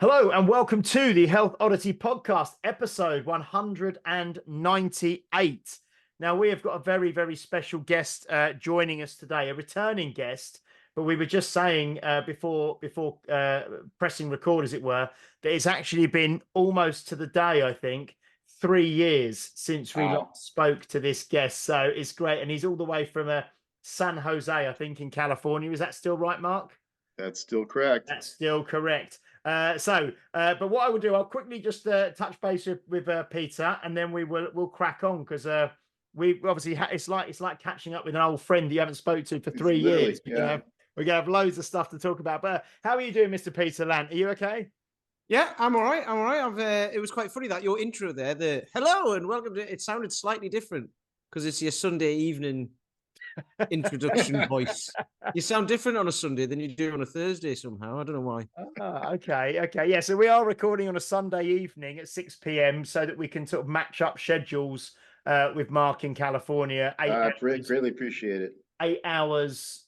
Hello and welcome to the Health Oddity Podcast, episode 198. Now, we have got a very, very special guest joining us today, a returning guest. But we were just saying before pressing record, as it were, that it's actually been almost to the day, I think, 3 years since we Wow. last spoke to this guest. So it's great. And he's all the way from San Jose, I think, in California. Is that still right, Mark? That's still correct. That's still correct. But what I will do, I'll quickly just touch base with Peter, and then we'll crack on because we obviously it's like catching up with an old friend that you haven't spoke to for 3 years. Yeah. We're gonna have loads of stuff to talk about. But how are you doing, Mr. Peter Lant? Are you okay? Yeah, I'm all right. I'm all right. It was quite funny that your intro there, the hello and welcome to it sounded slightly different because it's your Sunday evening introduction voice. You sound different on a Sunday than you do on a Thursday somehow. I don't know why. Okay. Yeah, so we are recording on a Sunday evening at 6 p.m. so that we can sort of match up schedules with Mark in California. Greatly appreciate it. 8 hours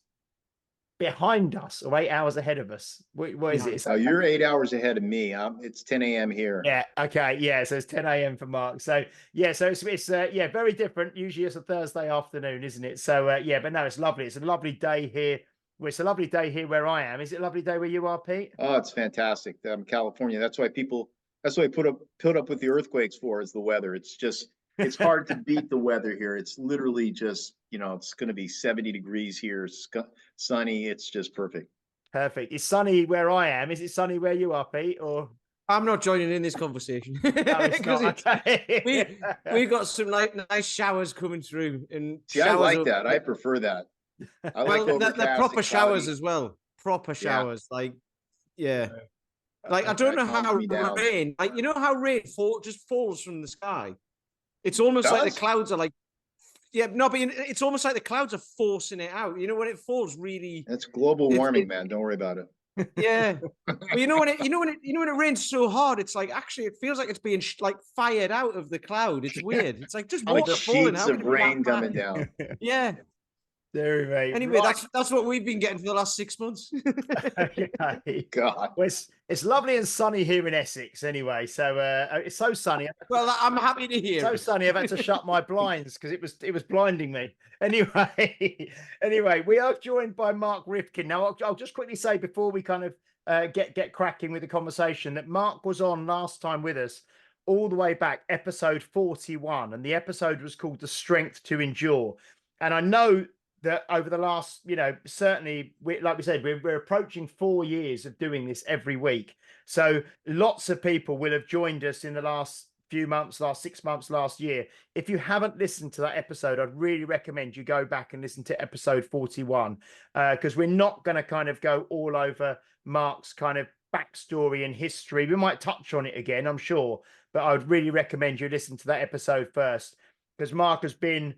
behind us or 8 hours ahead of us. What is it? So you're 8 hours ahead of me. It's 10 a.m. here. Yeah. Okay. Yeah. So it's 10 a.m. for Mark. So yeah. So it's very different. Usually it's a Thursday afternoon, isn't it? So yeah. But no, it's lovely. It's a lovely day here. Well, it's a lovely day here where I am. Is it a lovely day where you are, Pete? Oh, it's fantastic. California. That's why put up with the earthquakes is the weather. It's hard to beat the weather here. It's literally just, it's going to be 70 degrees here, sunny. It's just perfect. Perfect. It's sunny where I am. Is it sunny where you are, Pete? Or I'm not joining in this conversation. no, it's not. Okay. We've got some nice showers coming through. And see, I like that. I prefer that. I like they're proper showers as well. Proper showers. Yeah. Like, I don't know how rain, like, you know how rain just falls from the sky? It's almost like the clouds are like, yeah, no, but it's almost like the clouds are forcing it out. You know, when it falls really. That's global warming, man. Don't worry about it. Yeah. But when it rains so hard, it's like, actually, it feels like it's being fired out of the cloud. It's weird. It's like just water falling out. Sheets of rain coming down. Yeah. There, mate. Anyway, that's what we've been getting for the last 6 months. Okay. God. Well, it's lovely and sunny here in Essex anyway. So it's so sunny. Well, I'm happy to hear. So sunny, I've had to shut my blinds because it was blinding me. Anyway, we are joined by Mark Reifkind. Now, I'll just quickly say before we kind of get cracking with the conversation that Mark was on last time with us, all the way back, episode 41, and the episode was called "The Strength to Endure." And I know that over the last, certainly, like we said, we're approaching 4 years of doing this every week. So lots of people will have joined us in the last few months, last 6 months, last year. If you haven't listened to that episode, I'd really recommend you go back and listen to episode 41, because we're not going to kind of go all over Mark's kind of backstory and history. We might touch on it again, I'm sure, but I would really recommend you listen to that episode first, because Mark has been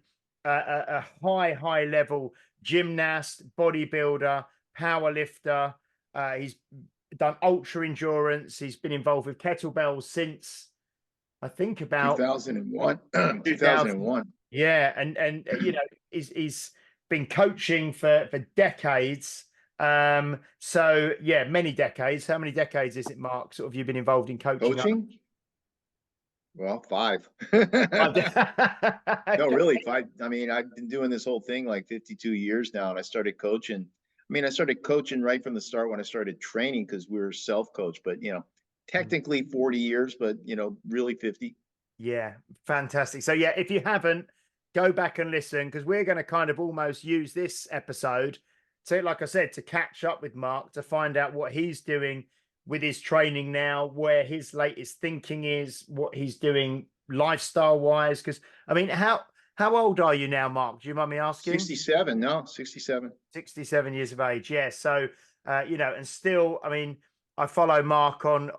a high level gymnast, bodybuilder, power lifter. He's done ultra endurance. He's been involved with kettlebells since I think about 2001. 2001. Yeah, and he's been coaching for decades. So yeah, many decades. How many decades is it, Mark? Sort of you've been involved in coaching? Well, 5. No, really, 5. I mean, I've been doing this whole thing like 52 years now, and I started coaching. I started coaching right from the start when I started training because we were self-coached, but, technically 40 years, but, really 50. Yeah, fantastic. So yeah, if you haven't, go back and listen, because we're going to kind of almost use this episode to, like I said, to catch up with Mark, to find out what he's doing with his training now, where his latest thinking is, what he's doing lifestyle wise. Because how old are you now, Mark? Do you mind me asking? 67. No, 67. 67 years of age. Yeah. So and still, I follow Mark on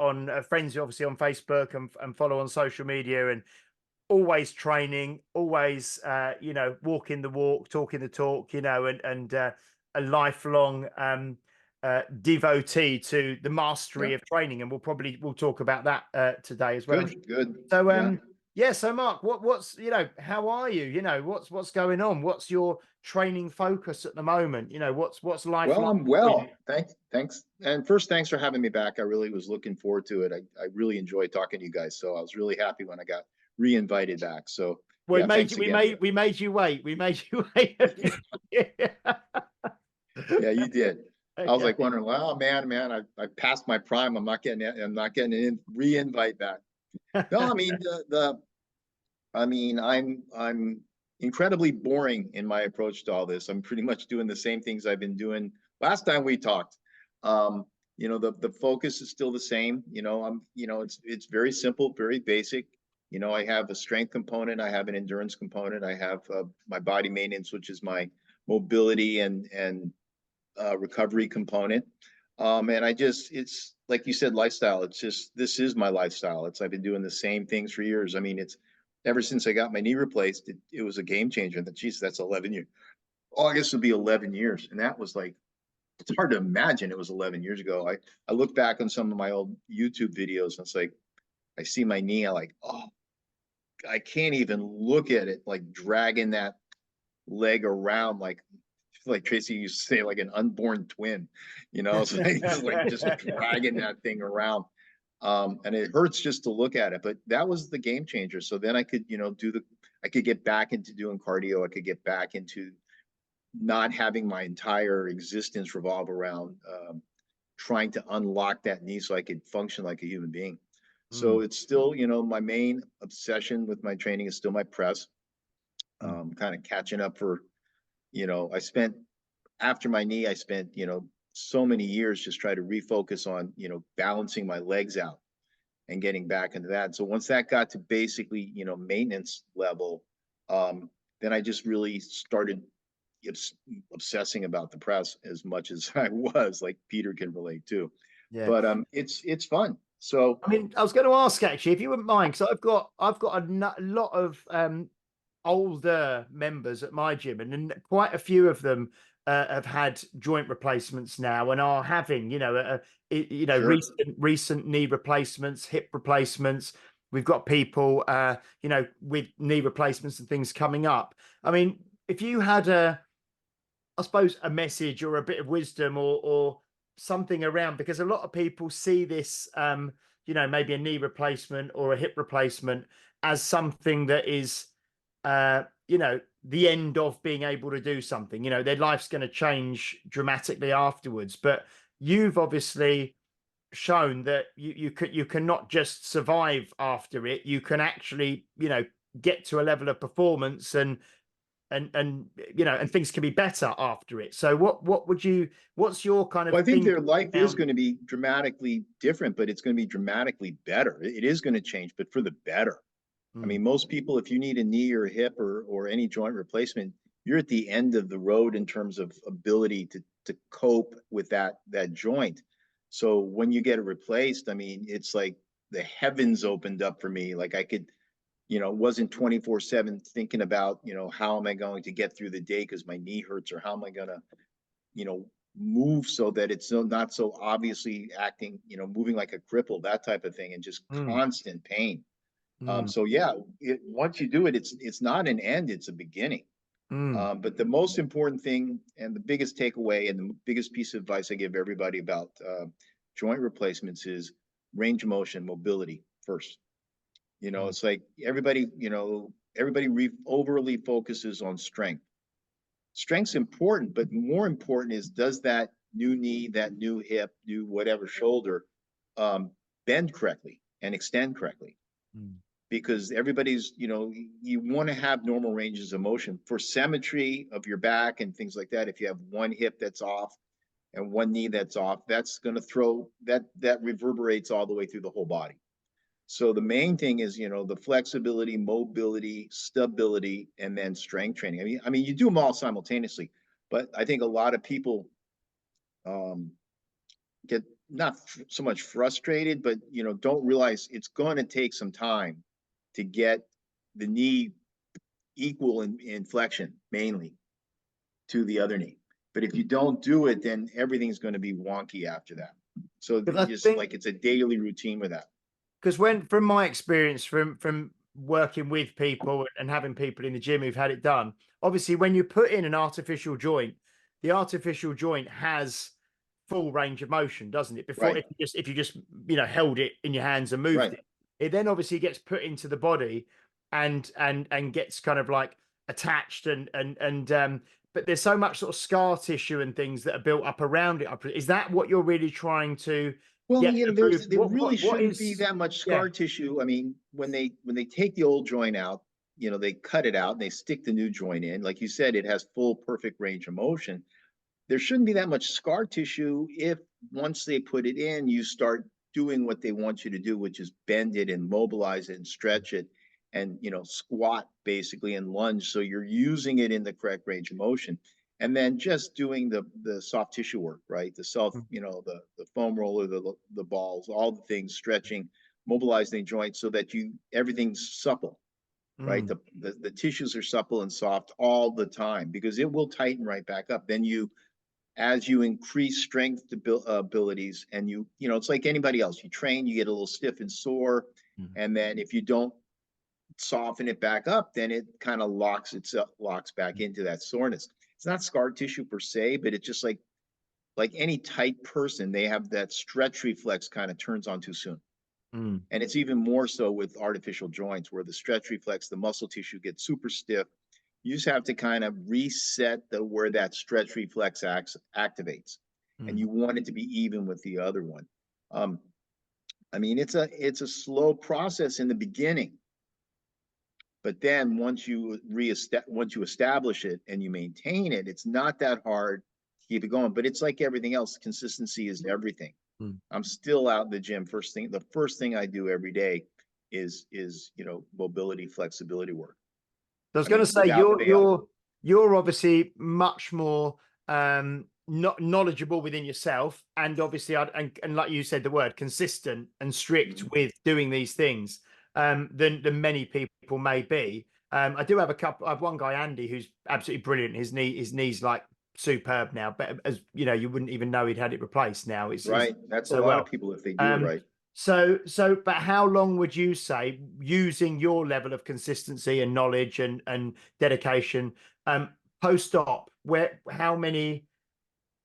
friends, obviously on Facebook, and follow on social media, and always training, always walking the walk, talking the talk, and a lifelong devotee to the mastery of training, and we'll talk about that today as well. Good. So Yeah. So Mark, what's, you know, how are you? You know, what's going on? What's your training focus at the moment? You know, what's life Well, like I'm for you? well. Thanks. And first, thanks for having me back. I really was looking forward to it. I really enjoyed talking to you guys. So I was really happy when I got re-invited back. So We yeah, made thanks you, again. we made you wait. We made you wait. Yeah. Yeah, you did. I was Okay. like wondering, well, man, I passed my prime. I'm not getting an re-invite back. No, I mean I mean, I'm incredibly boring in my approach to all this. I'm pretty much doing the same things I've been doing last time we talked. Um, you know, the focus is still the same. You know, it's very simple, very basic. You know, I have a strength component, I have an endurance component, I have my body maintenance, which is my mobility and recovery component. And it's like you said, lifestyle. It's just, this is my lifestyle. I've been doing the same things for years. I mean, it's ever since I got my knee replaced, it was a game changer. That, geez, that's 11 years. August would be 11 years. And that was like, it's hard to imagine it was 11 years ago. I look back on some of my old YouTube videos and it's like, I see my knee. I like, oh, I can't even look at it, like dragging that leg around like Tracy used to say, like an unborn twin, you know, it's like just dragging that thing around. And it hurts just to look at it, but that was the game changer. So then I could, you know, I could get back into doing cardio. I could get back into not having my entire existence revolve around trying to unlock that knee so I could function like a human being. So it's still, you know, my main obsession with my training is still my press. Kind of catching up for, you know, after my knee, I spent, you know, so many years just trying to refocus on, you know, balancing my legs out and getting back into that. So once that got to basically, you know, maintenance level, then I just really started obsessing about the press as much as I was, like Peter can relate to. Yeah. But it's fun. So I mean, I was going to ask actually, if you wouldn't mind, because I've got a lot of older members at my gym, and quite a few of them have had joint replacements now and are having, you know, you know, sure. recent knee replacements, hip replacements. We've got people, you know, with knee replacements and things coming up. I mean, if you had I suppose, a message or a bit of wisdom or something around, because a lot of people see this, you know, maybe a knee replacement or a hip replacement as something that is, you know, the end of being able to do something. You know, their life's going to change dramatically afterwards. But you've obviously shown that you cannot just survive after it. You can actually, you know, get to a level of performance and you know, and things can be better after it. So what's your kind of Well, I think thing their life is around? going to be dramatically different, but it's going to be dramatically better. It is going to change, but for the better. I Mm, mean, most people, if you need a knee or a hip or any joint replacement, you're at the end of the road in terms of ability to cope with that joint. So when you get it replaced, I mean, it's like the heavens opened up for me. Like I could, you know, wasn't 24/7 thinking about, you know, how am I going to get through the day because my knee hurts, or how am I gonna, you know, move so that it's not so obviously acting, you know, moving like a cripple, that type of thing, and just mm, constant pain. mm, So yeah, once you do it, it's not an end, it's a beginning. mm, But the most important thing and the biggest takeaway and the biggest piece of advice I give everybody about joint replacements is range of motion, mobility first. You know, mm, it's like everybody, you know, everybody overly focuses on strength. Strength's important, but more important is, does that new knee, that new hip, new whatever shoulder um, bend correctly and extend correctly? mm, Because everybody's, you know, you want to have normal ranges of motion for symmetry of your back and things like that. If you have one hip that's off and one knee that's off, that's going to throw that reverberates all the way through the whole body. So the main thing is, you know, the flexibility, mobility, stability, and then strength training. I mean, you do them all simultaneously, but I think a lot of people um, get not so much frustrated, but you know, don't realize it's going to take some time to get the knee equal in flexion, mainly to the other knee. But if you don't do it, then everything's going to be wonky after that. So because I just think, like it's a daily routine with that. because when, from my experience, from working with people and having people in the gym who've had it done, obviously when you put in an artificial joint, the artificial joint has full range of motion, doesn't it? Before, Right. if you just held it in your hands and moved Right. it then obviously gets put into the body and gets kind of like attached but there's so much sort of scar tissue and things that are built up around it. Is that what you're really trying to Well, get you know, to prove? there really What shouldn't is be that much yeah. scar tissue. I mean, when they take the old joint out, you know, they cut it out and they stick the new joint in. Like you said, it has full perfect range of motion. There shouldn't be that much scar tissue if once they put it in, you start doing what they want you to do, which is bend it and mobilize it and stretch it and, you know, squat basically and lunge. So you're using it in the correct range of motion. And then just doing the soft tissue work, right? The self, you know, the foam roller, the balls, all the things, stretching, mobilizing the joints so that everything's supple, right? The tissues are supple and soft all the time because it will tighten right back up. Then as you increase strength abilities and you know, it's like anybody else, you train, you get a little stiff and sore. And then if you don't soften it back up, then it kind of locks back into that soreness. It's not scar tissue per se, but it's just like any tight person, they have that stretch reflex kind of turns on too soon. And it's even more so with artificial joints where the stretch reflex, the muscle tissue gets super stiff. You just have to kind of reset where that stretch reflex activates. And you want it to be even with the other one. I mean, it's a slow process in the beginning. But then once you establish it and you maintain it, it's not that hard to keep it going. But it's like everything else. Consistency is everything. I'm still out in the gym. The first thing I do every day is you know, mobility, flexibility work. I was going to say you're obviously much more not knowledgeable within yourself, and obviously and like you said, the word consistent and strict with doing these things than many people may be. I do have I have one guy, Andy, who's absolutely brilliant. His knee's like superb now, but as you know, you wouldn't even know he'd had it replaced now. It's right. That's a lot of people if they do it right. So, but how long would you say, using your level of consistency and knowledge and dedication, post-op, how many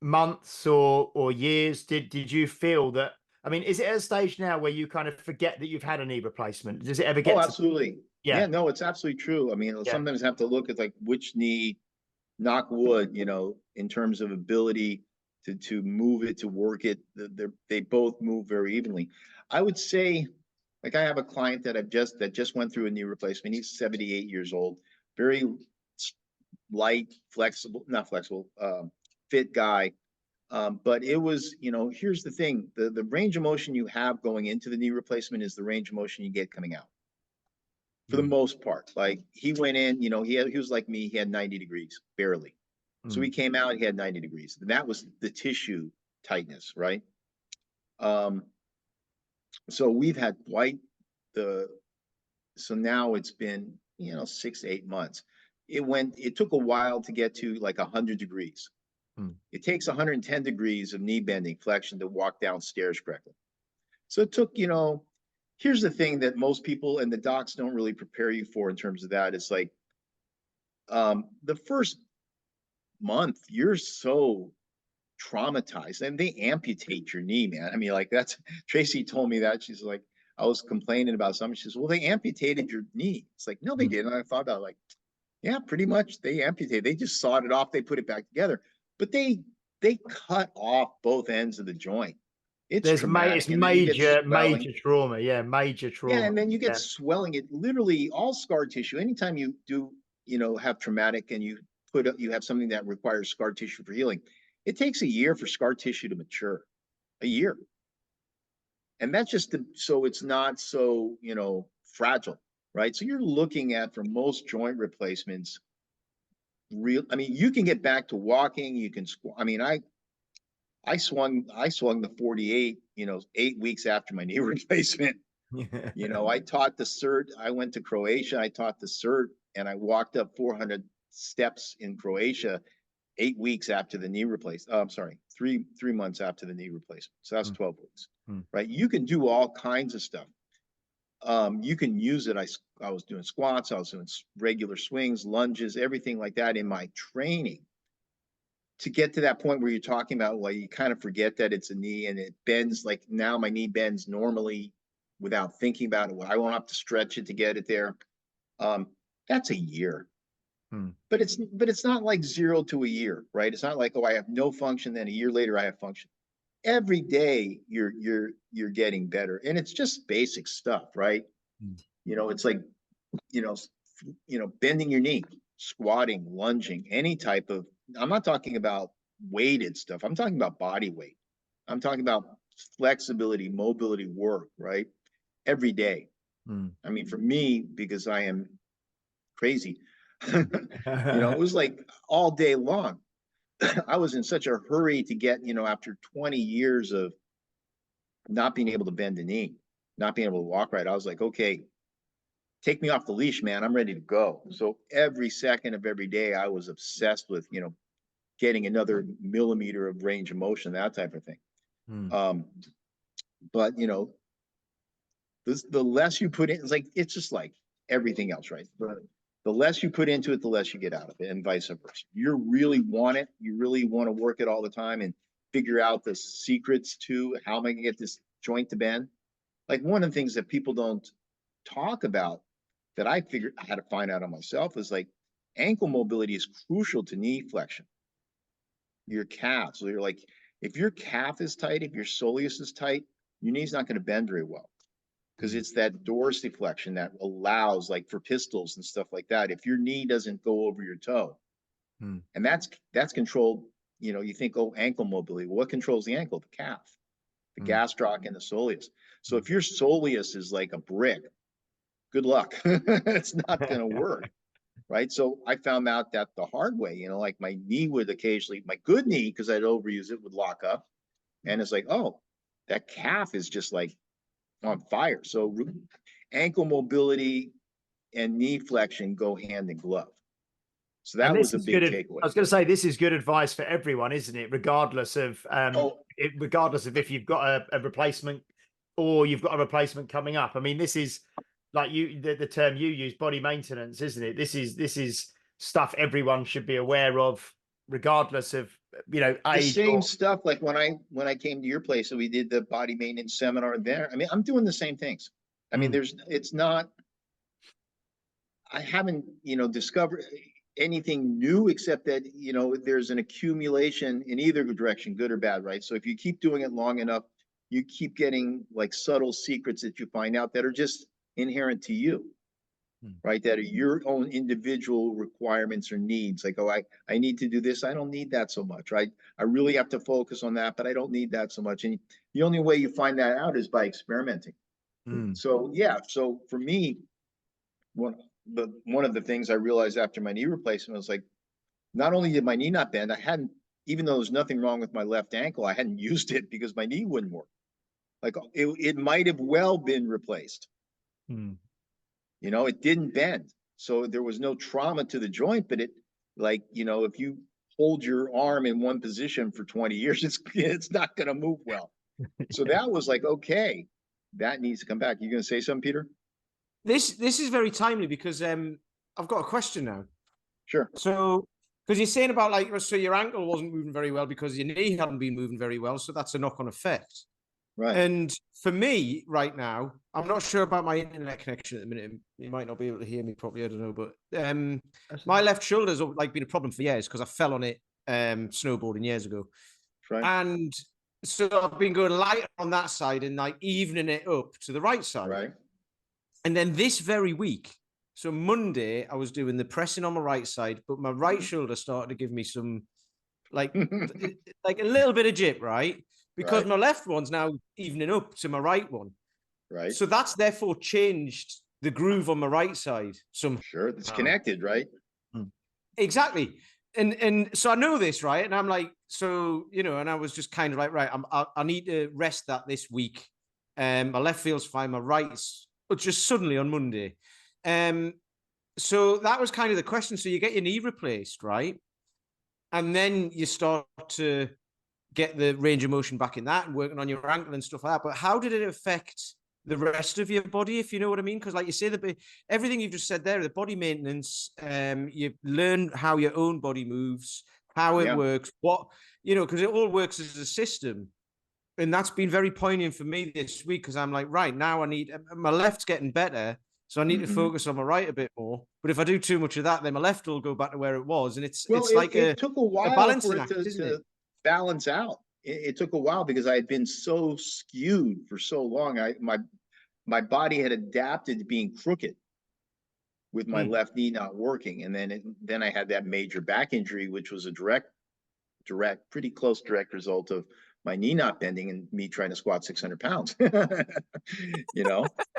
months or years did you feel that? I mean, is it at a stage now where you kind of forget that you've had a knee replacement? Does it ever get? Oh, absolutely. Yeah. No, it's absolutely true. I mean, sometimes I have to look at like which knee, knock wood, you know, in terms of ability to move it, to work it. They both move very evenly. I would say, like I have a client that just went through a knee replacement. He's 78 years old, very light, not flexible, fit guy. But it was, you know, here's the thing, the range of motion you have going into the knee replacement is the range of motion you get coming out. For the most part, like he went in, you know, he was like me, he had 90 degrees, barely. So he came out, he had 90 degrees. And that was the tissue tightness, right? So we've had so now it's been, you know, 6 to 8 months. It took a while to get to like 100 degrees. It takes 110 degrees of knee bending flexion to walk downstairs correctly. So it took, you know, here's the thing that most people and the docs don't really prepare you for in terms of that. It's like the first month, you're so traumatized and they amputate your knee, man. I mean, like Tracy told me that. She's like, I was complaining about something. She says, well, they amputated your knee. It's like, no, they didn't. And I thought about it, like, yeah, pretty much they amputated. They just sawed it off. They put it back together, but they cut off both ends of the joint. It's major trauma. Yeah, major trauma. Yeah, and then you get swelling. It literally all scar tissue. Anytime you do, you know, have traumatic and you have something that requires scar tissue for healing, it takes a year for scar tissue to mature, a year. And that's just so it's not so, you know, fragile, right? So you're looking at, for most joint replacements, I mean, you can get back to walking, you can I mean, I swung the 48, you know, 8 weeks after my knee replacement. You know, I taught the cert. I went to Croatia. I taught the cert, and I walked up 400 steps in Croatia 8 weeks after the knee replacement. I'm sorry, three months after the knee replacement. So that's 12 weeks, right? You can do all kinds of stuff. you can use it. I was doing squats, I was doing regular swings, lunges, everything like that in my training to get to that point where you're talking about, well, you kind of forget that it's a knee and it bends. Like now my knee bends normally without thinking about it. I won't have to stretch it to get it there. That's a year. But it's not like 0 to a year, right? It's not like, oh, I have no function, then a year later I have function. Every day you're getting better, and it's just basic stuff, right? You know, it's like, you know, bending your knee, squatting, lunging, any type of. I'm not talking about weighted stuff. I'm talking about body weight. I'm talking about flexibility, mobility work, right? Every day. I mean, for me, because I am crazy. You know, it was like all day long. I was in such a hurry to get, you know, after 20 years of not being able to bend a knee, not being able to walk right, I was like, okay, take me off the leash, man. I'm ready to go. So every second of every day, I was obsessed with, you know, getting another millimeter of range of motion, that type of thing. But, you know, the less you put in, it's just like everything else, right? But the less you put into it, the less you get out of it, and vice versa. You really want it. You really want to work it all the time and figure out the secrets to how am I going to get this joint to bend. Like one of the things that people don't talk about that I figured I had to find out on myself is like ankle mobility is crucial to knee flexion. Your calf. So you're like, if your calf is tight, if your soleus is tight, your knee's not going to bend very well. Because it's that dorsiflexion that allows, like for pistols and stuff like that, if your knee doesn't go over your toe, and that's controlled, you know, you think, oh, ankle mobility. Well, what controls the ankle? The calf, the gastroc, and the soleus. So if your soleus is like a brick, good luck. It's not going to work, right? So I found out that the hard way, you know, like my knee would occasionally, my good knee, because I'd overuse it, would lock up. And it's like, oh, that calf is just like on fire. So ankle mobility and knee flexion go hand in glove. So that was a big takeaway. I was going to say, this is good advice for everyone, isn't it? Regardless of regardless of if you've got a replacement or you've got a replacement coming up. I mean, this is like the term you use, body maintenance, isn't it? This is stuff everyone should be aware of, regardless of, you know, age. The same stuff. Like when I came to your place and we did the body maintenance seminar there. I mean, I'm doing the same things. I mean, I haven't, you know, discovered anything new except that, you know, there's an accumulation in either direction, good or bad, right? So if you keep doing it long enough, you keep getting like subtle secrets that you find out that are just inherent to you. Right, that are your own individual requirements or needs. Like, oh, I need to do this. I don't need that so much, right? I really have to focus on that, but I don't need that so much. And the only way you find that out is by experimenting. So yeah, so for me, one of the things I realized after my knee replacement was like, not only did my knee not bend, I hadn't, even though there's nothing wrong with my left ankle, I hadn't used it because my knee wouldn't work. Like it might have well been replaced. You know, it didn't bend. So there was no trauma to the joint, but it, like, you know, if you hold your arm in one position for 20 years, it's not going to move well. So that was like, okay, that needs to come back. You going to say something, Peter? This is very timely because I've got a question now. Sure. So, because you're saying about like, so your ankle wasn't moving very well because your knee hadn't been moving very well. So that's a knock-on effect. Right. And for me right now, I'm not sure about my internet connection at the minute. You might not be able to hear me properly. I don't know, but my left shoulder's like been a problem for years because I fell on it snowboarding years ago. Right. And so I've been going light on that side and like evening it up to the right side. Right. And then this very week, so Monday, I was doing the pressing on my right side, but my right shoulder started to give me some like like a little bit of jip, right? Because my left one's now evening up to my right one. Right. So that's therefore changed the groove on my right side. Sure, it's connected, right? Exactly. And so I know this, right? And I'm like, so, you know, and I was just kind of like, right, I need to rest that this week. My left feels fine, my right's, but just suddenly on Monday. So that was kind of the question. So you get your knee replaced, right? And then you start to get the range of motion back in that and working on your ankle and stuff like that. But how did it affect the rest of your body, if you know what I mean. Because like you say, everything you've just said there, the body maintenance, you learn how your own body moves, how it works, because it all works as a system. And that's been very poignant for me this week, because I'm like, right, now my left's getting better, so I need to focus on my right a bit more. But if I do too much of that, then my left will go back to where it was. And it's like it took a while balancing for it act, isn't it? balance out. It took a while because I had been so skewed for so long. My body had adapted to being crooked with my left knee not working. And then I had that major back injury, which was a pretty close direct result of my knee not bending and me trying to squat 600 pounds.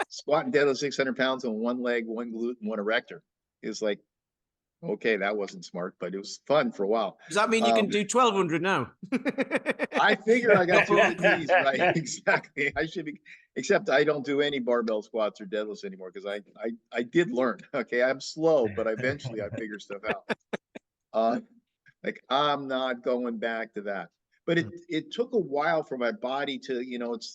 Squat and deadlift 600 pounds on one leg, one glute, and one erector. It's like, okay, that wasn't smart, but it was fun for a while. Does that mean you can do 1,200 now? I figure I got 2 knees, right? Exactly. I should be, except I don't do any barbell squats or deadlifts anymore because I did learn. Okay, I'm slow, but eventually I figure stuff out. Like I'm not going back to that. But it took a while for my body to,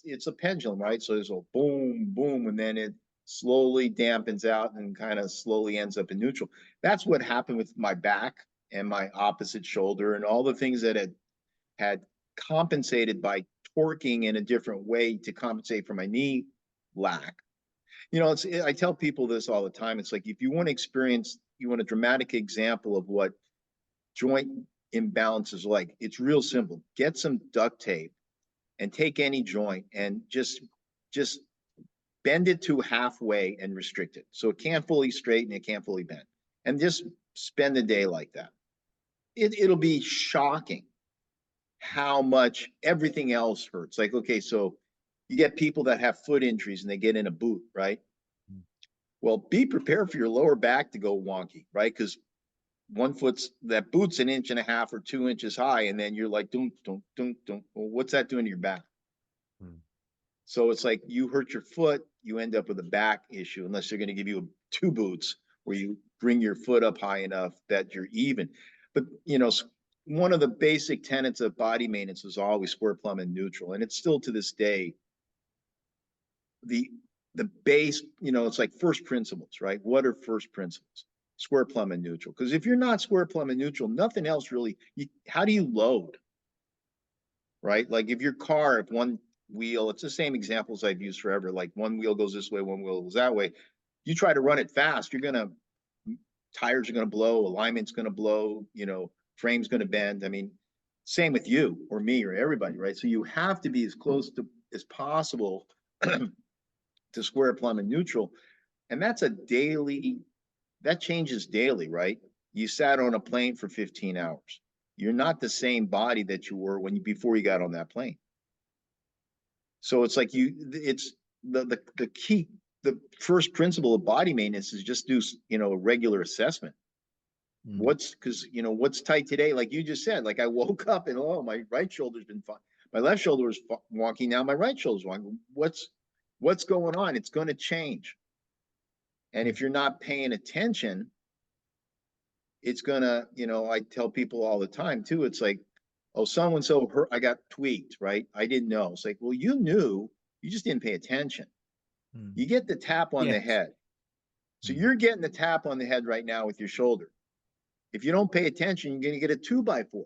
it's a pendulum, right? So there's a boom, boom, and then it slowly dampens out and kind of slowly ends up in neutral. That's what happened with my back and my opposite shoulder and all the things that had compensated by torquing in a different way to compensate for my knee lack. I tell people this all the time. It's like, if you want a dramatic example of what joint imbalance is like, it's real simple. Get some duct tape and take any joint and just bend it to halfway and restrict it. So it can't fully straighten, it can't fully bend. And just spend a day like that. It'll be shocking how much everything else hurts. Like, okay, so you get people that have foot injuries and they get in a boot, right? Well, be prepared for your lower back to go wonky, right? Because that boot's 1.5 inches or 2 inches high, and then you're like, don't. Well, what's that doing to your back? So it's like you hurt your foot, you end up with a back issue, unless they're going to give you 2 boots where you bring your foot up high enough that you're even. But one of the basic tenets of body maintenance is always square, plumb, and neutral, and it's still to this day the base. It's like first principles, right? What are first principles? Square, plumb, and neutral. Because if you're not square, plumb, and neutral, nothing else really. How do you load? Right? Like if your car, if one wheel, it's the same examples I've used forever. Like one wheel goes this way, one wheel goes that way. You try to run it fast, tires are gonna blow, alignment's gonna blow, frame's gonna bend. I mean, same with you or me or everybody, right? So you have to be as close to as possible to square, plumb, and neutral. And that changes daily, right? You sat on a plane for 15 hours. You're not the same body that you were before you got on that plane. So it's like it's the key, the first principle of body maintenance is just do, a regular assessment. What's tight today? Like you just said, like I woke up and, my right shoulder's been fine. My left shoulder was wonky. Now my right shoulder's wonky. What's going on? It's going to change. And if you're not paying attention, it's gonna, I tell people all the time too, it's like, oh, so-and-so hurt, I got tweaked, right? I didn't know. It's like, well, you knew, you just didn't pay attention. You get the tap on the head. So you're getting the tap on the head right now with your shoulder. If you don't pay attention, you're gonna get a 2x4.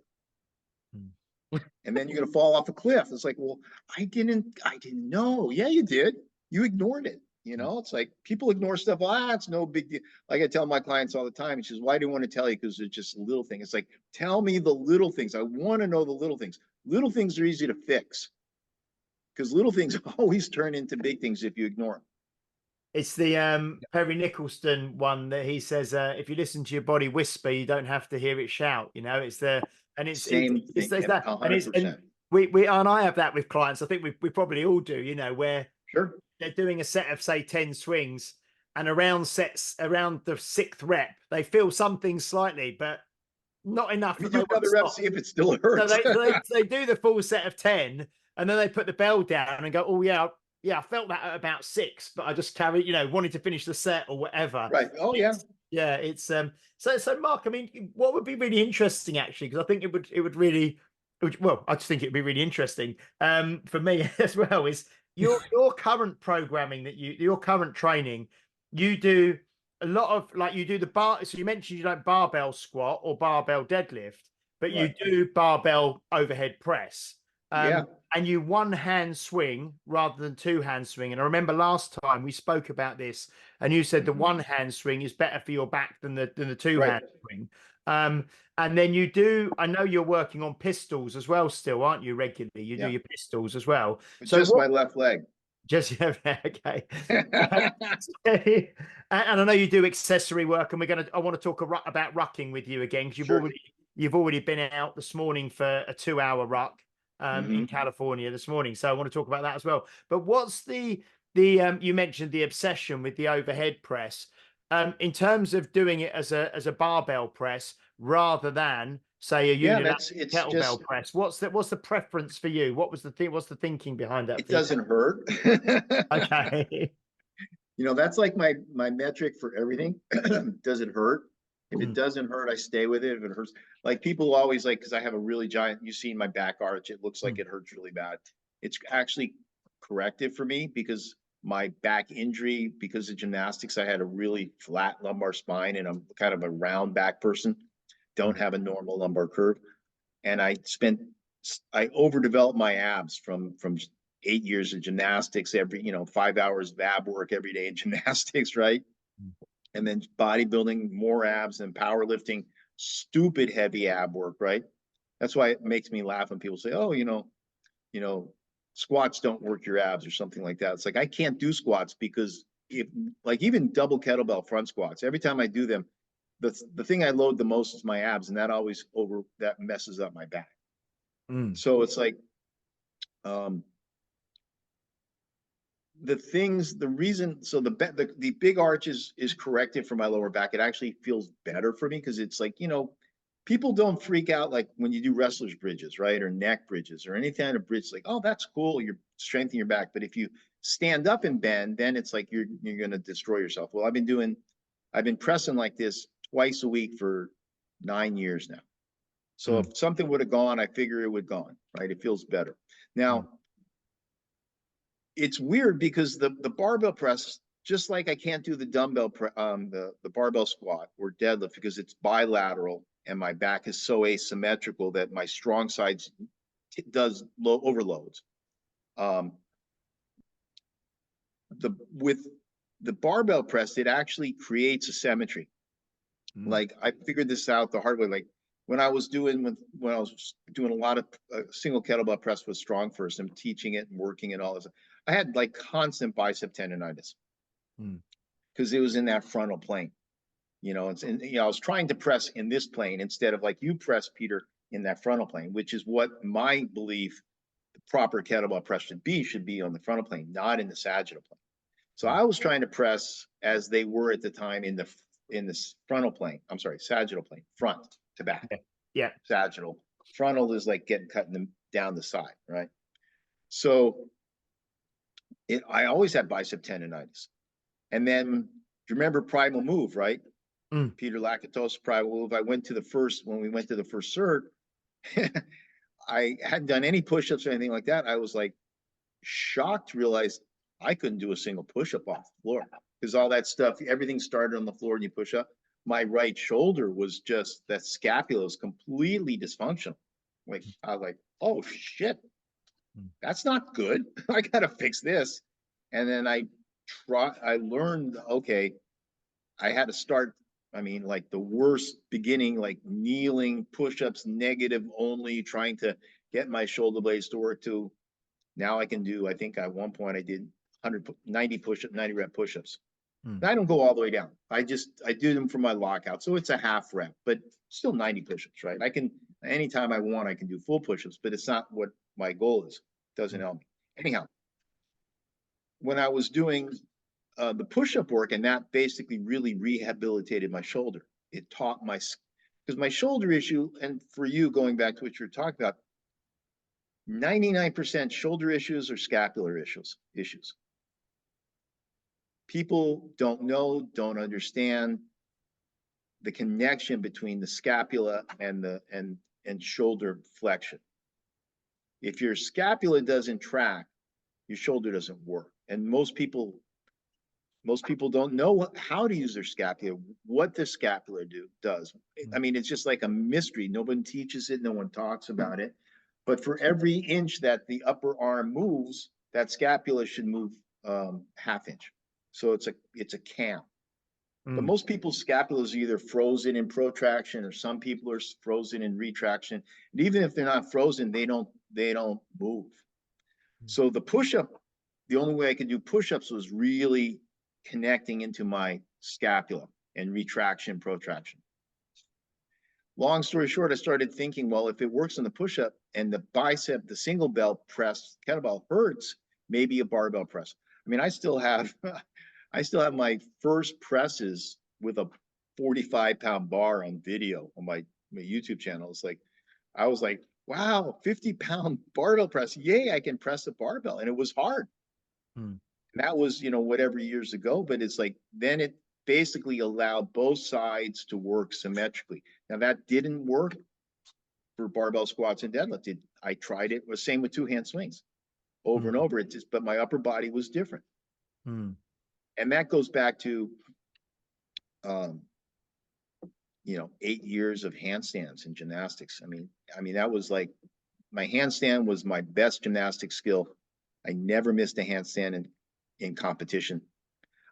And then you're gonna fall off a cliff. It's like, well, I didn't know. Yeah, you did. You ignored it. It's like people ignore stuff. It's no big deal. Like I tell my clients all the time, it's just, why do you want to tell you? Because they're just little things. It's like, tell me the little things. I want to know the little things. Little things are easy to fix because little things always turn into big things if you ignore them. It's the Perry Nicholson one that he says, if you listen to your body whisper, you don't have to hear it shout. It's that, and it's that, 100%. and we and I have that with clients. I think we probably all do. Where sure. They're doing a set of say 10 swings, and around the 6th rep, they feel something slightly, but not enough. You do another rep, see if it still hurts. So they do the full set of 10, and then they put the bell down and go, oh yeah, I felt that at about 6, but I just carried, wanted to finish the set or whatever. Right. Oh yeah. Yeah. It's so Mark, I mean, what would be really interesting actually, because I think it would really, well, I just think it'd be really interesting for me as well, is your current programming your current training, you do a lot of like you do the bar. So you mentioned you don't barbell squat or barbell deadlift, but you Right. do barbell overhead press. Yeah. And you one hand swing rather than two hand swing. And I remember last time we spoke about this, and you said the one hand swing is better for your back than the two Right. hand swing. And then you do, I know you're working on pistols as well still, aren't you, regularly? You do Yeah. your pistols as well. But So just what, my left leg. just yeah, okay. And I know you do accessory work, and I want to talk about rucking with you again, because Sure. you've already been out this morning for a 2-hour ruck in California this morning. So I want to talk about that as well. But what's the you mentioned the obsession with the overhead press, in terms of doing it as a barbell press rather than say a Yeah, unilateral it's kettlebell just, press. What's the preference for you? What was the thing? What's the thinking behind that it for you? doesn't hurt. Okay. You know, that's like my metric for everything. Does it hurt? If it Mm. doesn't hurt, I stay with it. If it hurts, like people always like, because I have a really giant, you've seen my back arch, it looks like it hurts really bad. It's actually corrective for me because my back injury, because of gymnastics, I had a really flat lumbar spine and I'm kind of a round back person, don't have a normal lumbar curve. And I overdeveloped my abs from 8 years of gymnastics, every, 5 hours of ab work every day in gymnastics, right? And then bodybuilding, more abs and powerlifting, stupid heavy ab work, right? That's why it makes me laugh when people say, oh, squats don't work your abs or something like that. It's like, I can't do squats because if like even double kettlebell front squats, every time I do them, the thing I load the most is my abs, and that messes up my back. So it's like, the reason, so the big arch is corrected for my lower back. It actually feels better for me because it's like, people don't freak out like when you do wrestler's bridges, right? Or neck bridges or any kind of bridge, like, oh, that's cool, you're strengthening your back. But if you stand up and bend, then it's like you're going to destroy yourself. Well, I've been pressing like this twice a week for 9 years now. So if something would have gone, I figure it would gone, right? It feels better. Now, it's weird because the barbell press, just like I can't do the the barbell squat or deadlift because it's bilateral and my back is so asymmetrical that my strong sides does low overloads. With the barbell press, it actually creates a symmetry. Like I figured this out the hard way. Like when I was doing a lot of single kettlebell press with Strong First and teaching it and working and all this, I had like constant bicep tendonitis because it was in that frontal plane. I was trying to press in this plane instead of like you press, Peter, in that frontal plane, which is what my belief the proper kettlebell press should be on the frontal plane, not in the sagittal plane. So I was trying to press as they were at the time in this frontal plane. I'm sorry, sagittal plane, front to back. Yeah. Sagittal. Frontal is like getting cut down the side, right? So I always had bicep tendonitis. And then, do you remember Primal Move, right? Peter Lakatos' Primal Move. When we went to the first cert, I hadn't done any push-ups or anything like that. I was like shocked to realize I couldn't do a single push-up off the floor because all that stuff, everything started on the floor and you push up. My right shoulder was just, that scapula was completely dysfunctional. Like I was like, oh shit, that's not good. I gotta fix this. And then I learned, okay, I had to start, like the worst beginning, like kneeling, push-ups, negative only, trying to get my shoulder blades to work to. Now I can do, I think at one point I did 90 rep push-ups. I don't go all the way down. I do them for my lockout. So it's a half rep, but still 90 push-ups, right? I can, anytime I want, I can do full push-ups, but it's not what my goal is. It doesn't help me. Anyhow, when I was doing the push-up work, and that basically really rehabilitated my shoulder. It taught because my shoulder issue, and for you, going back to what you're talking about, 99% shoulder issues or scapular issues. People don't understand the connection between the scapula and shoulder flexion. If your scapula doesn't track, your shoulder doesn't work. And most people don't know how to use their scapula, what the scapula does. I mean, it's just like a mystery. No one teaches it. No one talks about it. But for every inch that the upper arm moves, that scapula should move half inch. So it's a cam. But most people's scapulas are either frozen in protraction, or some people are frozen in retraction. And even if they're not frozen, they don't move. So the push-up, the only way I could do push-ups was really connecting into my scapula and retraction, protraction. Long story short, I started thinking, well, if it works on the push-up and the bicep, the single bell press, kettlebell hurts, maybe a barbell press. I mean, I still have my first presses with a 45-pound bar on video on my YouTube channel. It's like, I was like, wow, 50-pound barbell press. Yay, I can press a barbell. And it was hard. And that was, whatever years ago, but it's like, then it basically allowed both sides to work symmetrically. Now that didn't work for barbell squats and deadlift. I tried it. It was same with two-hand swings over and over. But my upper body was different. And that goes back to, 8 years of handstands and gymnastics. I mean, that was like, my handstand was my best gymnastic skill. I never missed a handstand in competition.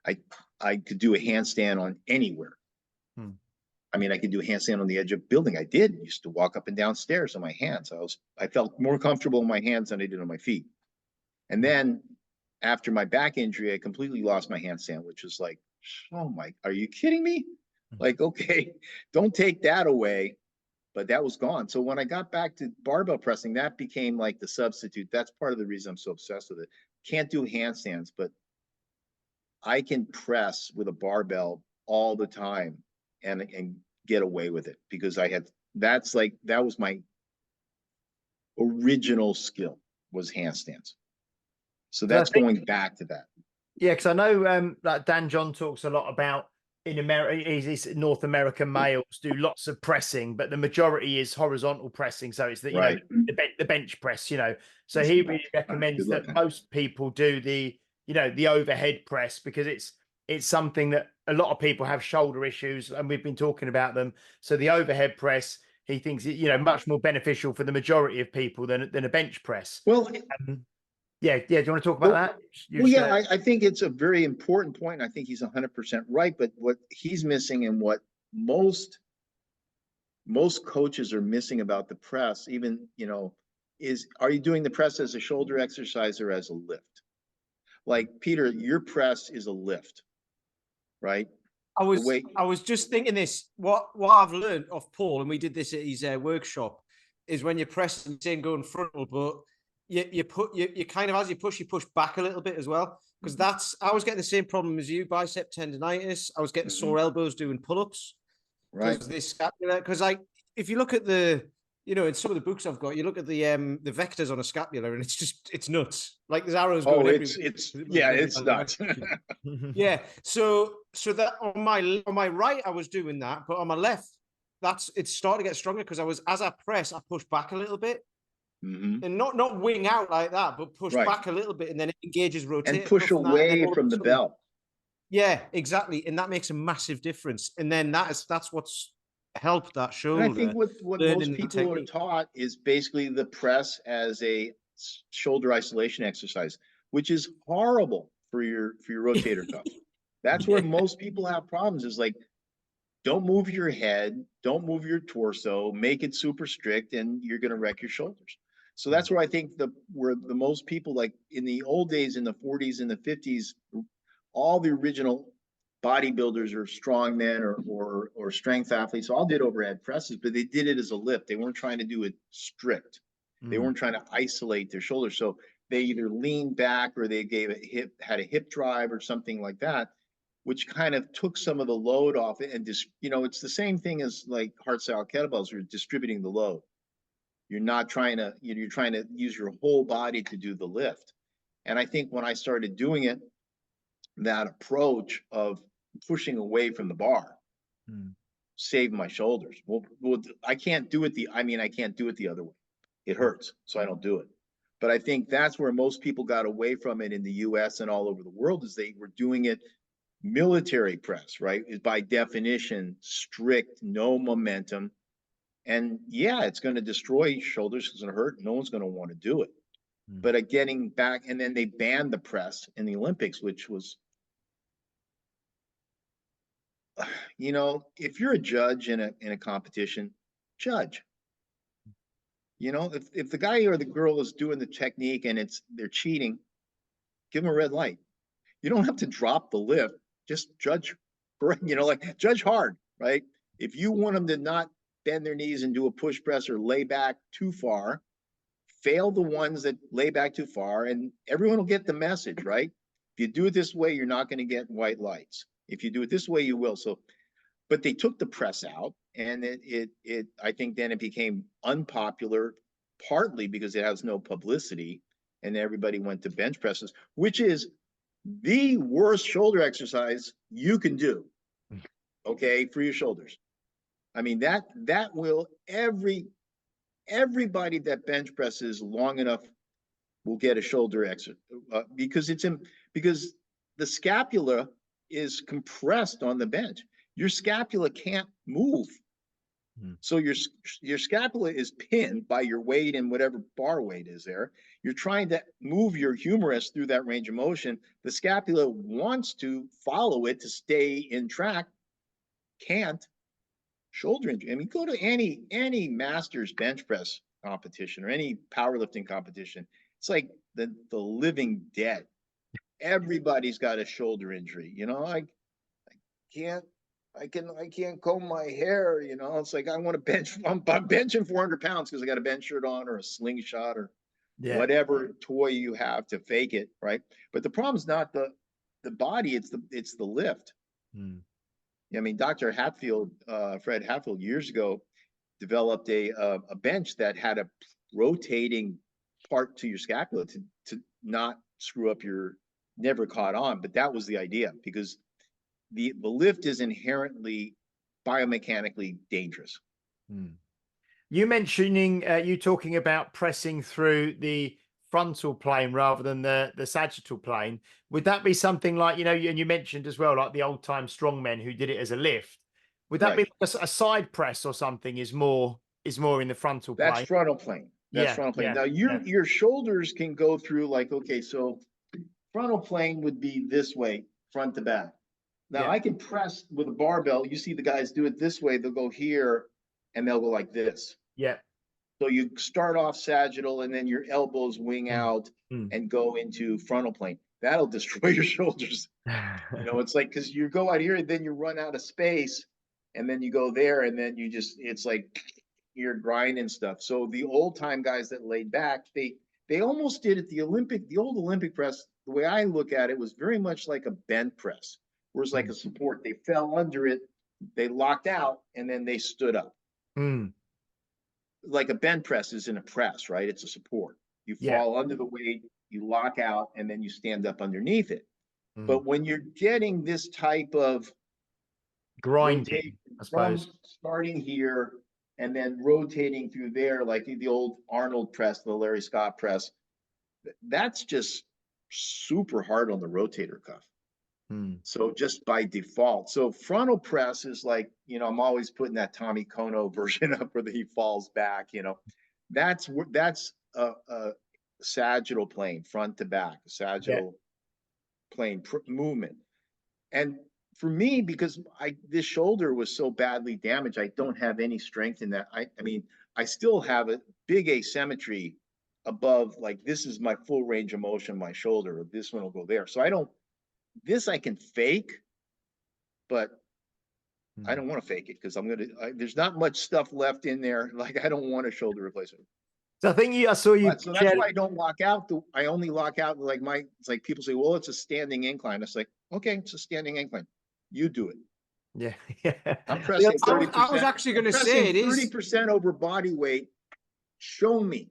I could do a handstand on anywhere. I mean, I could do a handstand on the edge of a building. I used to walk up and down stairs on my hands. I felt more comfortable in my hands than I did on my feet. And then after my back injury, I completely lost my handstand, which was like, oh are you kidding me? Like, okay, don't take that away. But that was gone. So when I got back to barbell pressing, that became like the substitute. That's part of the reason I'm so obsessed with it. Can't do handstands, but I can press with a barbell all the time and get away with it, because that was my original skill, was handstands. So that's going back to that. Yeah, because I know like Dan John talks a lot about, in America, he's North American males do lots of pressing, but the majority is horizontal pressing. So it's the the bench press, So he really recommends that most people do the overhead press, because it's something that a lot of people have shoulder issues, and we've been talking about them. So the overhead press, he thinks much more beneficial for the majority of people than a bench press. Well, yeah. Do you want to talk about that? I think it's a very important point. I think he's 100% right. But what he's missing, and what most coaches are missing about the press, even, is, are you doing the press as a shoulder exercise or as a lift? Like, Peter, your press is a lift, right? I was just thinking this. What I've learned of Paul, and we did this at his workshop, is when you're pressing, saying going frontal, but you kind of, as you push back a little bit as well, because I was getting the same problem as you, bicep tendonitis. I was getting sore elbows doing pull-ups, right? This scapula, because if you look at the, in some of the books I've got, you look at the vectors on a scapula, and it's nuts. Like, there's arrows going everywhere. It's nuts. Yeah. So that on my right I was doing that, but on my left, it's starting to get stronger, because as I press, I push back a little bit. And not wing out like that, but push back a little bit, and then it engages, rotate, and push away from the belt. Yeah, exactly, and that makes a massive difference. And then that's what's helped that shoulder. And I think what most people are taught is basically the press as a shoulder isolation exercise, which is horrible for your rotator cuff. That's where most people have problems. Is like, don't move your head, don't move your torso, make it super strict, and you're going to wreck your shoulders. So that's where I think where the most people, like in the old days, in the 40s and the 50s, all the original bodybuilders or strongmen or strength athletes all did overhead presses, but they did it as a lift. They weren't trying to do it strict. They weren't trying to isolate their shoulders. So they either leaned back, or they had a hip drive or something like that, which kind of took some of the load off it. And just, it's the same thing as like hard style kettlebells. You're distributing the load. You're not trying to, you're trying to use your whole body to do the lift. And I think when I started doing it, that approach of pushing away from the bar saved my shoulders. Well, I can't do it I can't do it the other way. It hurts, so I don't do it. But I think that's where most people got away from it in the US and all over the world, is they were doing it military press, right? Is by definition strict, no momentum. And yeah, it's going to destroy shoulders, it's going to hurt. No one's going to want to do it. But getting back, and then they banned the press in the Olympics, which was, you know, if you're a judge in a competition, judge. You know, if the guy or the girl is doing the technique and they're cheating, give them a red light. You don't have to drop the lift, just judge, you know, like judge hard, right? If you want them to not bend their knees and do a push press or lay back too far, fail the ones that lay back too far, and everyone will get the message, right? If you do it this way, you're not going to get white lights. If you do it this way, you will. So, but they took the press out, and I think then it became unpopular, partly because it has no publicity, and everybody went to bench presses, which is the worst shoulder exercise you can do, okay, for your shoulders. I mean, that will everybody that bench presses long enough will get a shoulder exercise, because the scapula is compressed on the bench. Your scapula can't move. So your scapula is pinned by your weight and whatever bar weight is there. You're trying to move your humerus through that range of motion. The scapula wants to follow it to stay in track. Can't. Shoulder injury. I mean, go to any masters bench press competition or any powerlifting competition. It's like the living dead. Everybody's got a shoulder injury. You know, I can't comb my hair, you know. It's like I want to bench. I'm benching 400 pounds because I got a bench shirt on or a slingshot or whatever toy you have to fake it, right? But the problem's not the body; it's the lift. I mean, Dr. Hatfield, Fred Hatfield, years ago, developed a bench that had a rotating part to your scapula to not screw up your, never caught on, but that was the idea, because the lift is inherently biomechanically dangerous. You mentioning, you talking about pressing through the frontal plane rather than the sagittal plane. Would that be something like, you know, and you mentioned as well, like the old time strongmen who did it as a lift? Would that be like a side press or something is more in the frontal plane? That's frontal plane. That's frontal plane. Now your shoulders can go through, like, okay, so frontal plane would be this way, front to back. Now I can press with a barbell. You see the guys do it this way. They'll go here and they'll go like this. So you start off sagittal and then your elbows wing out and go into frontal plane. That'll destroy your shoulders. You know, it's like, because you go out here and then you run out of space and then you go there and then you just, it's like you're grinding stuff. So the old time guys that laid back, they almost did it. The old Olympic press, the way I look at it, was very much like a bent press, where it's like a support. They fell under it, they locked out, and then they stood up. Like a bent press is in a press, right? It's a support. You fall under the weight, you lock out, and then you stand up underneath it. But when you're getting this type of grinding, I suppose, starting here and then rotating through there, like the old Arnold press, the Larry Scott press, that's just super hard on the rotator cuff. So just by default. So frontal press is like, you know, I'm always putting that Tommy Kono version up where he falls back, you know. That's a sagittal plane, front to back, sagittal plane movement. And for me, because this shoulder was so badly damaged, I don't have any strength in that. I mean, I still have a big asymmetry above, like, this is my full range of motion, my shoulder, this one will go there. So this I can fake, but I don't want to fake it because there's not much stuff left in there. Like, I don't want a shoulder replacement. So I think I saw you. So that's why I don't lock out. I only lock out like it's like people say, well, it's a standing incline. It's like, okay, it's a standing incline. You do it. I'm pressing 30%. I was actually going to say it is 30% over body weight. Show me.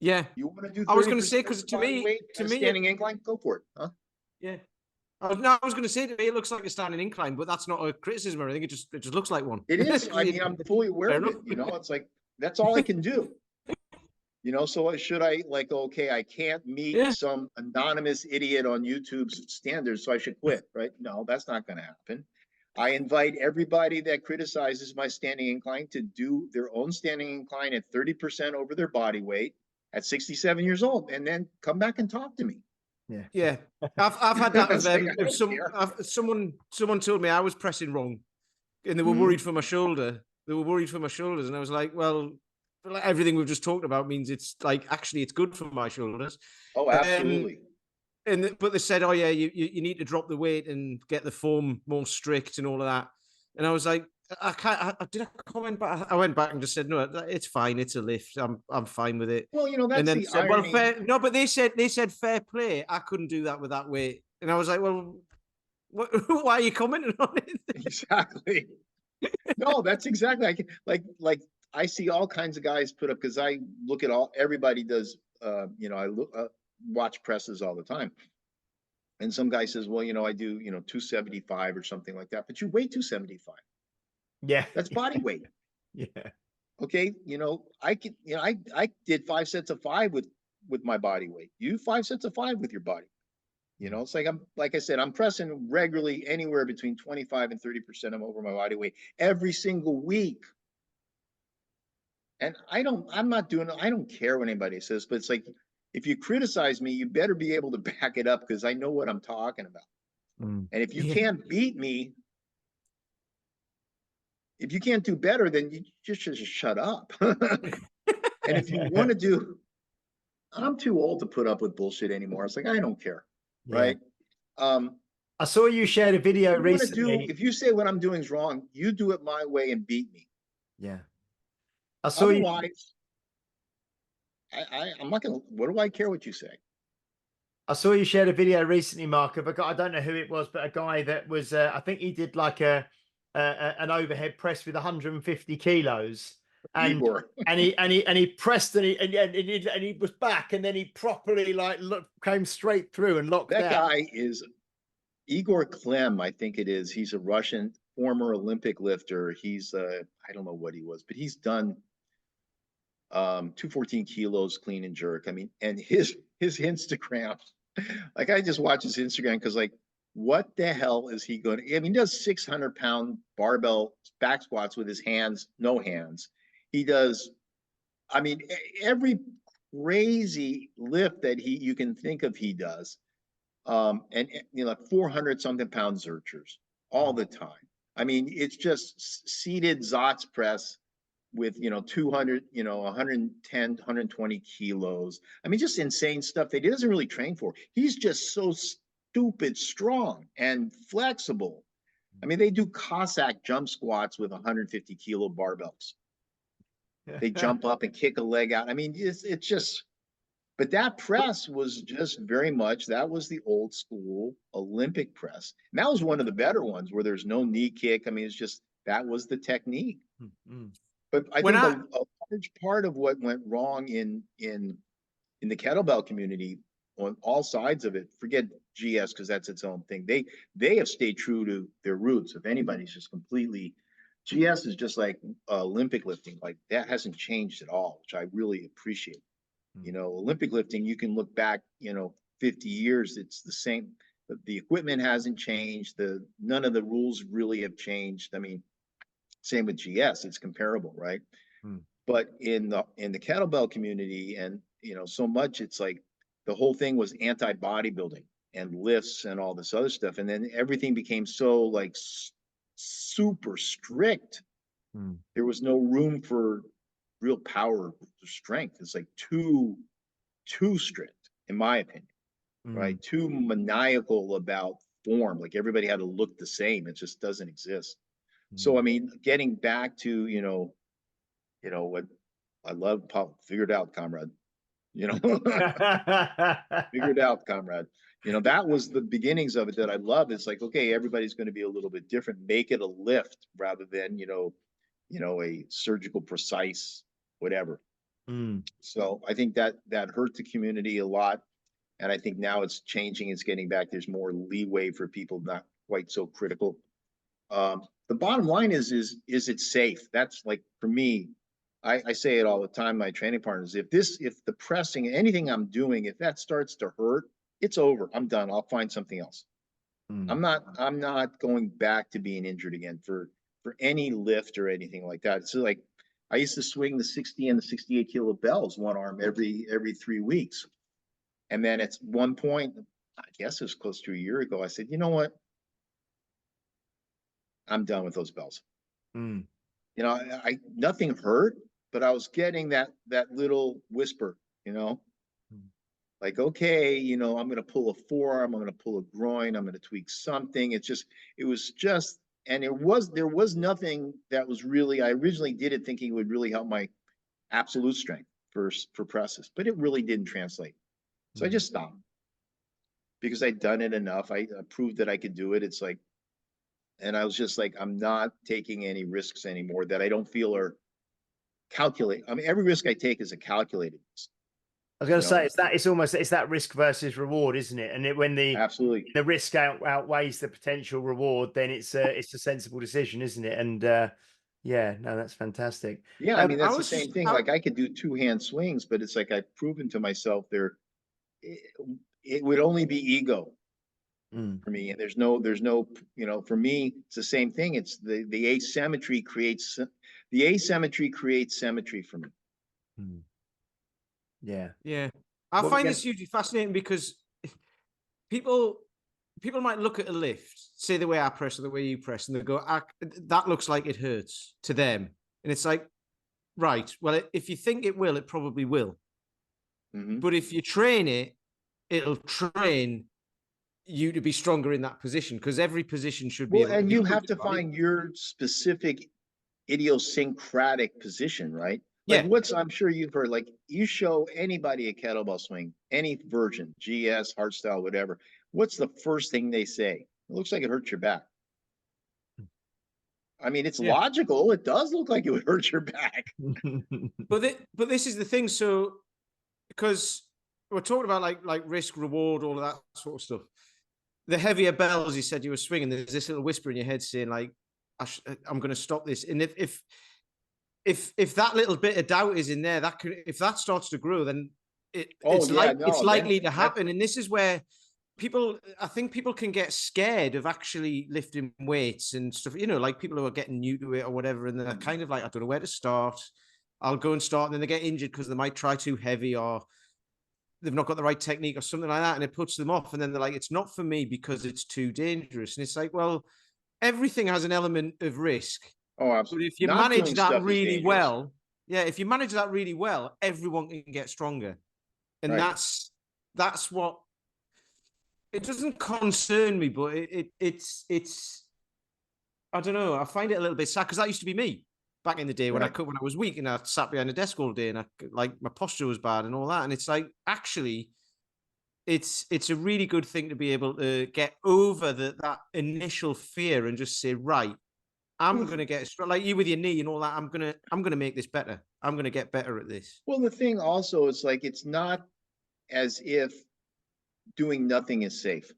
You want to do? I was going to say, because to me, standing incline, go for it, huh? I was going to say, to me, it looks like a standing incline, but that's not a criticism or anything. It just looks like one. It is. I mean, I'm fully aware of it. You know, it's like, that's all I can do. You know, so should I like, okay, I can't meet some anonymous idiot on YouTube's standards, so I should quit, right? No, that's not going to happen. I invite everybody that criticizes my standing incline to do their own standing incline at 30% over their body weight at 67 years old, and then come back and talk to me. Yeah. I've had that with them. Like, Someone told me I was pressing wrong, and they were worried for my shoulder. They were worried for my shoulders, and I was like, well, like everything we've just talked about means it's like actually it's good for my shoulders. Oh, absolutely. But they said, oh yeah, you need to drop the weight and get the form more strict and all of that. And I was like, I comment back? I went back and just said, no, it's fine. It's a lift. I'm fine with it. Well, you know, that's and then the said, irony. well, no, but they said fair play. I couldn't do that with that weight. And I was like, well, why are you commenting on it? Exactly. No, that's exactly like I see all kinds of guys put up, because I look at everybody does, you know, I watch presses all the time. And some guy says, well, you know, I do, you know, 275 or something like that, but you weigh 275. Yeah. That's body weight. Yeah. Okay. You know, I did 5 sets of 5 with my body weight. You do 5 sets of 5 with your body. You know, it's like like I said, I'm pressing regularly anywhere between 25 and 30% of over my body weight every single week. And I don't care what anybody says, but it's like, if you criticize me, you better be able to back it up, because I know what I'm talking about. And if you can't beat me, if you can't do better, then you just shut up. And if you want to do, I'm too old to put up with bullshit anymore. It's like, I don't care. Right. I saw you shared a video recently. If you say what I'm doing is wrong, you do it my way and beat me. Yeah. I saw Otherwise, I'm not gonna. What do I care what you say? I saw you shared a video recently, Mark, of a guy. I don't know who it was, but a guy that was. I think he did like an overhead press with 150 kilos. And he pressed and he was back, and then he properly like came straight through and locked that out. Guy is Igor Klem, I think it is. He's a Russian former Olympic lifter. He's I don't know what he was, but he's done 214 kilos clean and jerk. I mean, and his Instagram, like I just watch his Instagram because like, what the hell is he going to? I mean, he does 600-pound barbell back squats with his hands, no hands. He does, I mean, every crazy lift that you can think of, he does. And you know, like 400 something pound zerchers all the time. I mean, it's just seated Zotz press with, you know, 200, you know, 110, 120 kilos. I mean, just insane stuff that he doesn't really train for. He's just so stupid strong and flexible. I mean, they do Cossack jump squats with 150 kilo barbells. They jump up and kick a leg out. I mean, it's just, but that press was just very much, that was the old school Olympic press. And that was one of the better ones where there's no knee kick. I mean, it's just, that was the technique. But I think a large part of what went wrong in the kettlebell community on all sides of it, forget GS because that's its own thing. They have stayed true to their roots. If anybody's just completely, GS is just like Olympic lifting, like that hasn't changed at all, which I really appreciate. You know, Olympic lifting, you can look back, you know, 50 years, it's the same. The equipment hasn't changed. None of the rules really have changed. I mean, same with GS, it's comparable, right? But in the kettlebell community, and you know, so much, it's like the whole thing was anti-bodybuilding and lifts and all this other stuff, and then everything became so like super strict. There was no room for real power or strength. It's like too strict, in my opinion, right? Too maniacal about form. Like everybody had to look the same. It just doesn't exist. So I mean, getting back to you know what I love, figured out, comrade. You know, figured out, comrade. You know, that was the beginnings of it that I love. It's like, okay, everybody's going to be a little bit different. Make it a lift rather than you know a surgical precise whatever. So I think that hurt the community a lot, and I think now it's changing. It's getting back. There's more leeway for people not quite so critical. The bottom line is it safe? That's like for me. I say it all the time, my training partners, if the pressing, anything I'm doing, if that starts to hurt, it's over. I'm done. I'll find something else. I'm not going back to being injured again for any lift or anything like that. So like I used to swing the 60 and the 68 kilo bells one arm every 3 weeks. And then at one point, I guess it was close to a year ago, I said, you know what? I'm done with those bells. You know, I nothing hurt, but I was getting that little whisper, you know, like, okay, you know, I'm going to pull a forearm, I'm going to pull a groin, I'm going to tweak something. It was just, and there was nothing that was really, I originally did it thinking it would really help my absolute strength for presses, but it really didn't translate. So I just stopped because I'd done it enough. I proved that I could do it. It's like, and I was just like, I'm not taking any risks anymore that I don't feel are calculated. I mean, every risk I take is a calculated risk. I was going to say it's that risk versus reward, isn't it? And when absolutely the risk outweighs the potential reward, then it's a sensible decision, isn't it? And yeah, no, that's fantastic. Yeah, I mean that's the same thing. Like I could do two-hand swings, but it's like I've proven to myself it would only be ego for me, and there's no, you know, for me it's the same thing. It's the asymmetry creates symmetry for me. Yeah. I find this hugely fascinating because people might look at a lift, say the way I press or the way you press, and they go, that looks like it hurts to them. And it's like, right, well, if you think it will, it probably will. But if you train it, it'll train you to be stronger in that position, because every position should be. Well, and you have to find your specific idiosyncratic position, right? Like I'm sure you've heard, like you show anybody a kettlebell swing, any version, GS, hardstyle, whatever. What's the first thing they say? It looks like it hurts your back. I mean, it's logical. It does look like it would hurt your back. But this is the thing. So, because we're talking about like risk, reward, all of that sort of stuff. The heavier bells, you said you were swinging, there's this little whisper in your head saying like, I'm going to stop this. And if that little bit of doubt is in there, if that starts to grow, then it's likely to happen. And this is where I think people can get scared of actually lifting weights and stuff, you know, like people who are getting new to it or whatever. And they're kind of like, I don't know where to start. I'll go and start. And then they get injured because they might try too heavy or they've not got the right technique or something like that. And it puts them off. And then they're like, it's not for me because it's too dangerous. And it's like, well, everything has an element of risk. Oh, absolutely. But if you manage that really well, if you manage that really well, everyone can get stronger. And that's what, it doesn't concern me, but it's I don't know. I find it a little bit sad because that used to be me back in the day when I was weak and I sat behind a desk all day and my posture was bad and all that. And it's like, actually, it's a really good thing to be able to get over that initial fear and just say, right, I'm going to get strong, like you with your knee and all that. I'm going to make this better. I'm going to get better at this. Well, the thing also is like, it's not as if doing nothing is safe.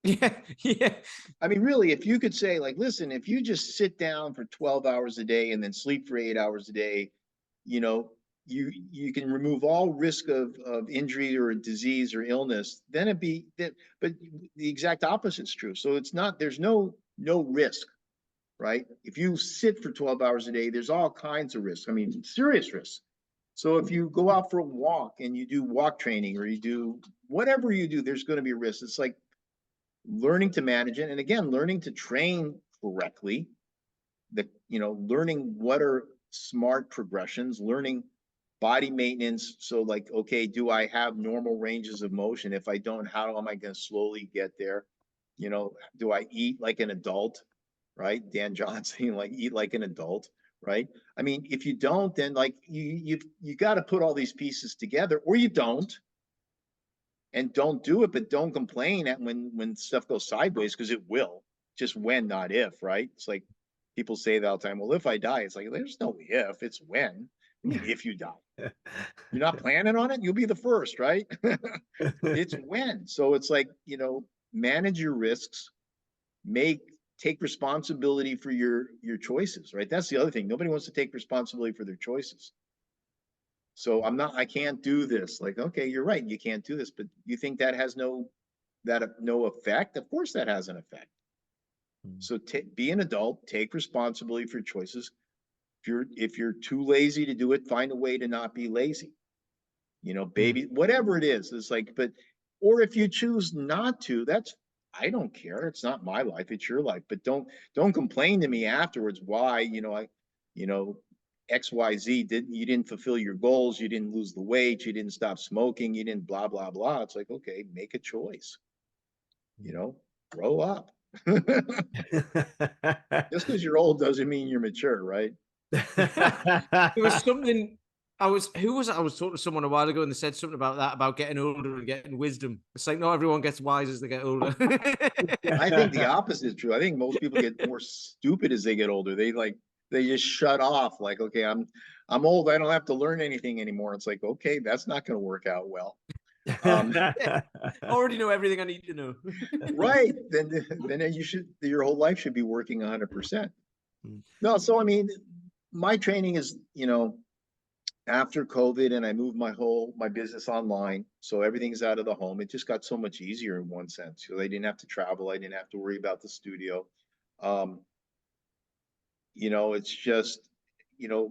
Yeah. I mean, really, if you could say like, listen, if you just sit down for 12 hours a day and then sleep for 8 hours a day, you know, you can remove all risk of injury or disease or illness, then it'd be that, but the exact opposite is true. So it's not, there's no risk, right? If you sit for 12 hours a day, there's all kinds of risks. I mean, serious risks. So if you go out for a walk and you do walk training or you do whatever you do, there's going to be risks. It's like learning to manage it. And again, learning to train correctly, learning what are smart progressions, learning body maintenance. So like, okay, do I have normal ranges of motion? If I don't, how am I going to slowly get there? You know, do I eat like an adult? Right? Dan Johnson, like eat like an adult, right? I mean, if you don't, then like you got to put all these pieces together, or you don't, and don't do it, but don't complain at when stuff goes sideways, because it will. Just when, not if, right? It's like people say that all the time. Well, if I die, it's like there's no if, it's when. I mean, if you die, you're not planning on it, you'll be the first, right? It's when. So it's like, manage your risks, make take responsibility for your choices, right? That's the other thing. Nobody wants to take responsibility for their choices. So I can't do this. Like, okay, you're right, you can't do this, but you think that has no effect? Of course that has an effect. So be an adult, take responsibility for your choices. If you're too lazy to do it, find a way to not be lazy. You know, baby, whatever it is, it's like, or if you choose not to, I don't care. It's not my life, it's your life. But don't complain to me afterwards why, XYZ you didn't fulfill your goals, you didn't lose the weight, you didn't stop smoking, you didn't blah, blah, blah. It's like, okay, make a choice. Grow up. Just because you're old doesn't mean you're mature, right? It was something I was talking to someone a while ago, and they said something about that, about getting older and getting wisdom. It's like, not everyone gets wise as they get older. I think the opposite is true. I think most people get more stupid as they get older. They just shut off. Like, okay, I'm old. I don't have to learn anything anymore. It's like, okay, that's not going to work out well. I already know everything I need to know. Right. Then your whole life should be working 100%. No, so I mean, my training is, after COVID, and I moved my business online, so everything's out of the home. It just got so much easier in one sense. So I didn't have to travel. I didn't have to worry about the studio. It's just,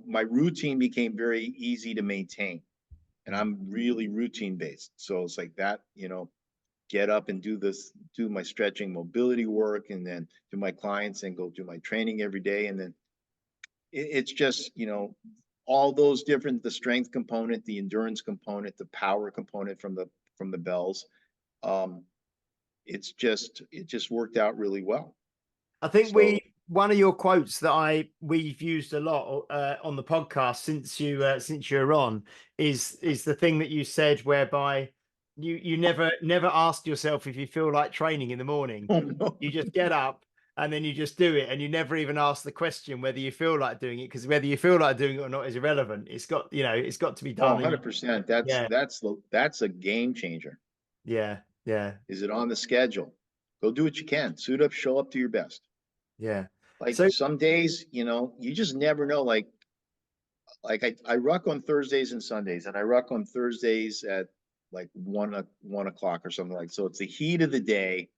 my routine became very easy to maintain, and I'm really routine based. So it's like that, get up and do my stretching mobility work, and then do my clients, and go do my training every day. And then it's just, all those different, the strength component, the endurance component, the power component from the bells. It just worked out really well. I think one of your quotes that we've used a lot on the podcast since you're on is the thing that you said, whereby you never ask yourself if you feel like training in the morning. Oh, no. You just get up and then you just do it, and you never even ask the question whether you feel like doing it, because whether you feel like doing it or not is irrelevant. It's got to be done. 100%. That's a game changer. Yeah. Is it on the schedule? Go do what you can. Suit up, show up to your best. Yeah. Like, so, some days, you just never know. Like I ruck on Thursdays and Sundays, and I ruck on Thursdays at like 1 o'clock or something like. So it's the heat of the day.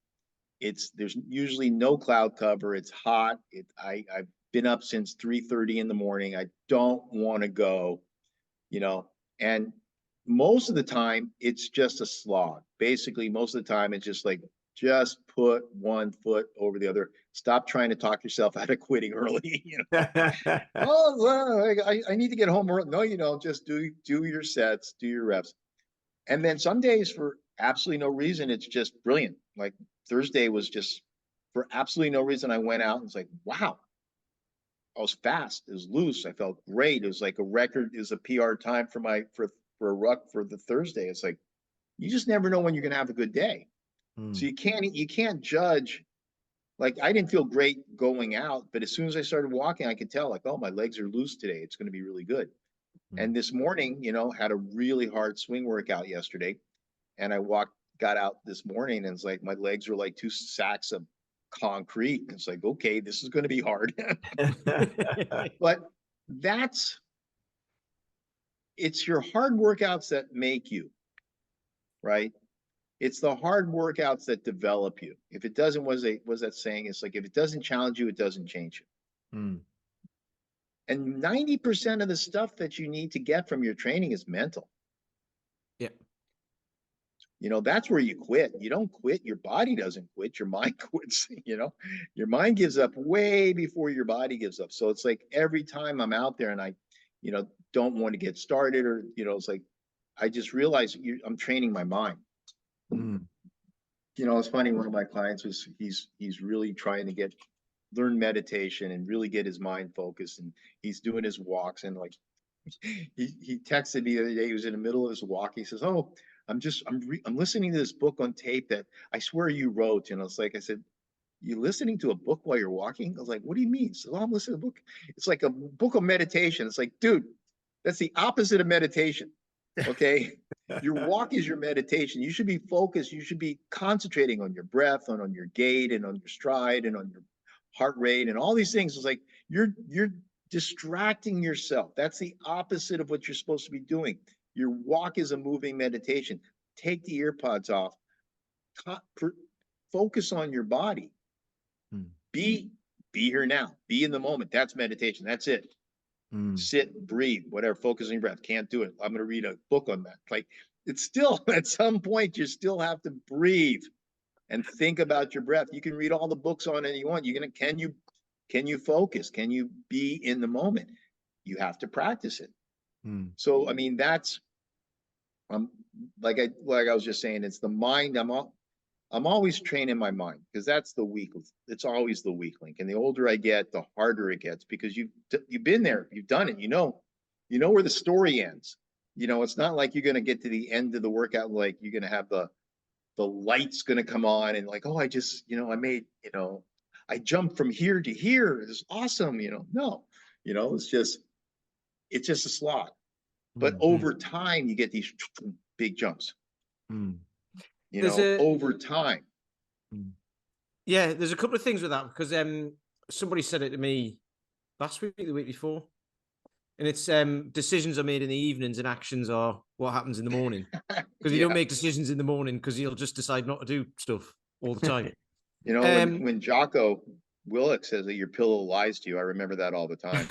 There's usually no cloud cover. It's hot. I've been up since 3:30 in the morning. I don't want to go, and most of the time it's just a slog. Basically, most of the time it's just like, just put one foot over the other. Stop trying to talk yourself out of quitting early. Oh, I need to get home early. No, you don't. Just do your sets, do your reps. And then some days, for absolutely no reason, it's just brilliant. Like Thursday was just for absolutely no reason. I went out and it's like, wow, I was fast. It was loose. I felt great. It was like a record. It was a PR time for a ruck for the Thursday. It's like, you just never know when you're going to have a good day. So you can't judge. Like, I didn't feel great going out, but as soon as I started walking, I could tell, like, oh, my legs are loose today. It's going to be really good. And this morning, had a really hard swing workout yesterday, and I got out this morning, and it's like my legs were like 2 sacks of concrete. And it's like, okay, this is going to be hard. But it's your hard workouts that make you, right? It's the hard workouts that develop you. If it doesn't, was that saying? It's like, if it doesn't challenge you, it doesn't change you. And 90% of the stuff that you need to get from your training is mental. Yeah. That's where you quit. You don't quit. Your body doesn't quit. Your mind quits. Your mind gives up way before your body gives up. So it's like, every time I'm out there and I, don't want to get started, or, it's like, I just realize I'm training my mind. It's funny. One of my clients he's really trying to learn meditation and really get his mind focused, and he's doing his walks, and like he texted me the other day. He was in the middle of his walk. He says, "Oh, I'm listening to this book on tape that I swear you wrote." And I said, "You listening to a book while you're walking?" I was like, "What do you mean?" He said, "Oh, I'm listening to a book. It's like a book of meditation." It's like, dude, that's the opposite of meditation. Okay. Your walk is your meditation. You should be focused. You should be concentrating on your breath, on your gait, and on your stride, and on your heart rate and all these things. It's like you're distracting yourself. That's the opposite of what you're supposed to be doing. Your walk is a moving meditation. Take the ear pods off. Focus on your body. Be here now. Be in the moment. That's meditation. That's it. Sit, breathe, whatever. Focus on your breath. Can't do it. I'm going to read a book on that. Like, it's still, at some point, you still have to breathe and think about your breath. You can read all the books on it you want. Can you focus? Can you be in the moment? You have to practice it. So, I mean, that's, like I was just saying, it's the mind. I'm always training my mind, because that's the weak. It's always the weak link. And the older I get, the harder it gets, because you've been there, you've done it. You know where the story ends. It's not like you're going to get to the end of the workout, like you're going to have the lights going to come on and like, oh, I just, I made, I jumped from here to here. It's awesome. No, it's just a slog. But over time, you get these big jumps. Over time. Yeah, there's a couple of things with that, because somebody said it to me last week, the week before, and it's decisions are made in the evenings and actions are what happens in the morning. Because you don't make decisions in the morning, because you'll just decide not to do stuff all the time. When Jocko Willink says that your pillow lies to you, I remember that all the time.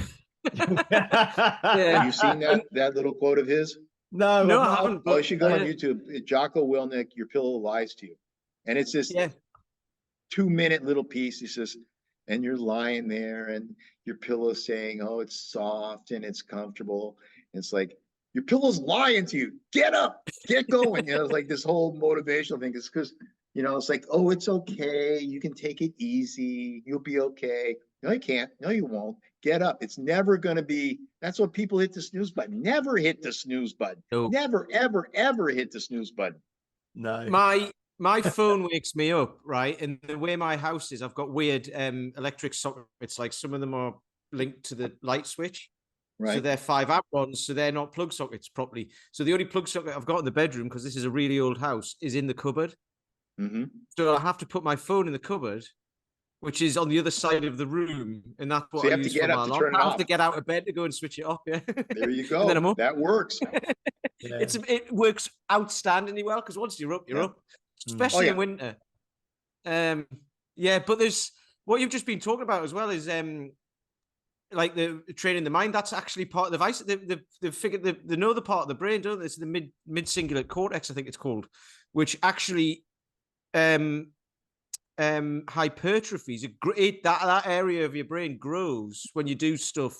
Have you seen that little quote of his? No, I haven't. Oh, you should go on YouTube. Jocko Willink, your pillow lies to you. And it's this 2-minute little piece. He says, and you're lying there and your pillow's saying, oh, it's soft and it's comfortable. And it's like, your pillow's lying to you. Get up, get going. It's like this whole motivational thing. It's because, it's like, oh, it's okay. You can take it easy. You'll be okay. No, you can't. No, you won't. Get up. It's never going to be. That's what people hit the snooze button. Never hit the snooze button. No. Never, ever, ever hit the snooze button. No. My phone wakes me up, right? And the way my house is, I've got weird electric sockets. Like, some of them are linked to the light switch. Right. So they're 5-amp ones, so they're not plug sockets properly. So the only plug socket I've got in the bedroom, because this is a really old house, is in the cupboard. So I have to put my phone in the cupboard, which is on the other side of the room, and that's what I use for my alarm. I have to get out of bed to go and switch it off. Yeah. There you go. And then I'm up. That works. It works outstandingly well, because once you're up, you're up, especially in winter. But there's what you've just been talking about as well is like the training the mind. That's actually part of the vice. They've figured they know the part of the brain, don't they? It's the mid cingulate cortex, I think it's called, which actually hypertrophies. That area of your brain grows when you do stuff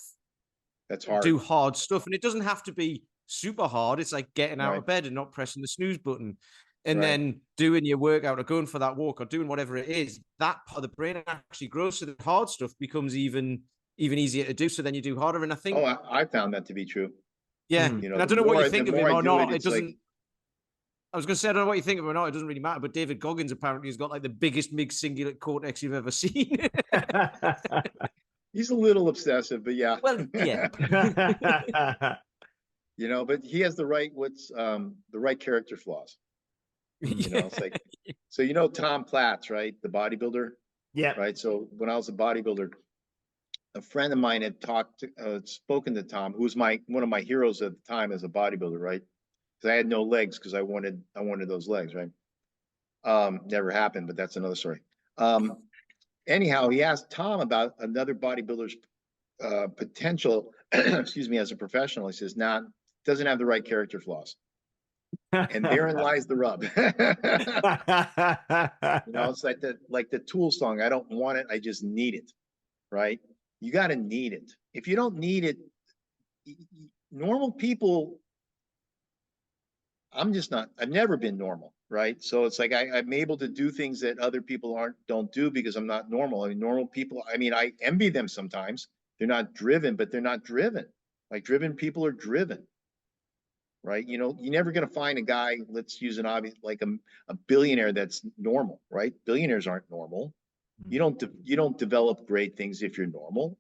that's hard. Do hard stuff, and it doesn't have to be super hard. It's like getting out of bed and not pressing the snooze button, and then doing your workout or going for that walk or doing whatever it is. That part of the brain actually grows, so the hard stuff becomes even easier to do. So then you do harder, and I think I found that to be true. Yeah, and I don't know what you think of him or not. It doesn't. I was going to say, I don't know what you think of him or not. It doesn't really matter. But David Goggins apparently has got like the biggest mid-cingulate cortex you've ever seen. He's a little obsessive, but yeah. Well, yeah. But he has the right character flaws. It's like, so Tom Platz, right? The bodybuilder. Yeah. Right. So when I was a bodybuilder, a friend of mine had spoken to Tom, who was one of my heroes at the time as a bodybuilder, right? Because I had no legs, because I wanted those legs, right? Never happened, but that's another story. Anyhow, he asked Tom about another bodybuilder's potential, excuse me, as a professional. He says, doesn't have the right character flaws. And therein lies the rub. It's like the Tool song. I don't want it, I just need it, right? You got to need it. If you don't need it, normal people, I've never been normal, right? So it's like I'm able to do things that other people don't do because I'm not normal. I mean, normal people, I envy them sometimes. They're not driven, but they're not driven. Like, driven people are driven, right? You're never going to find a guy, let's use an obvious, like a billionaire that's normal, right? Billionaires aren't normal. You don't develop great things if you're normal.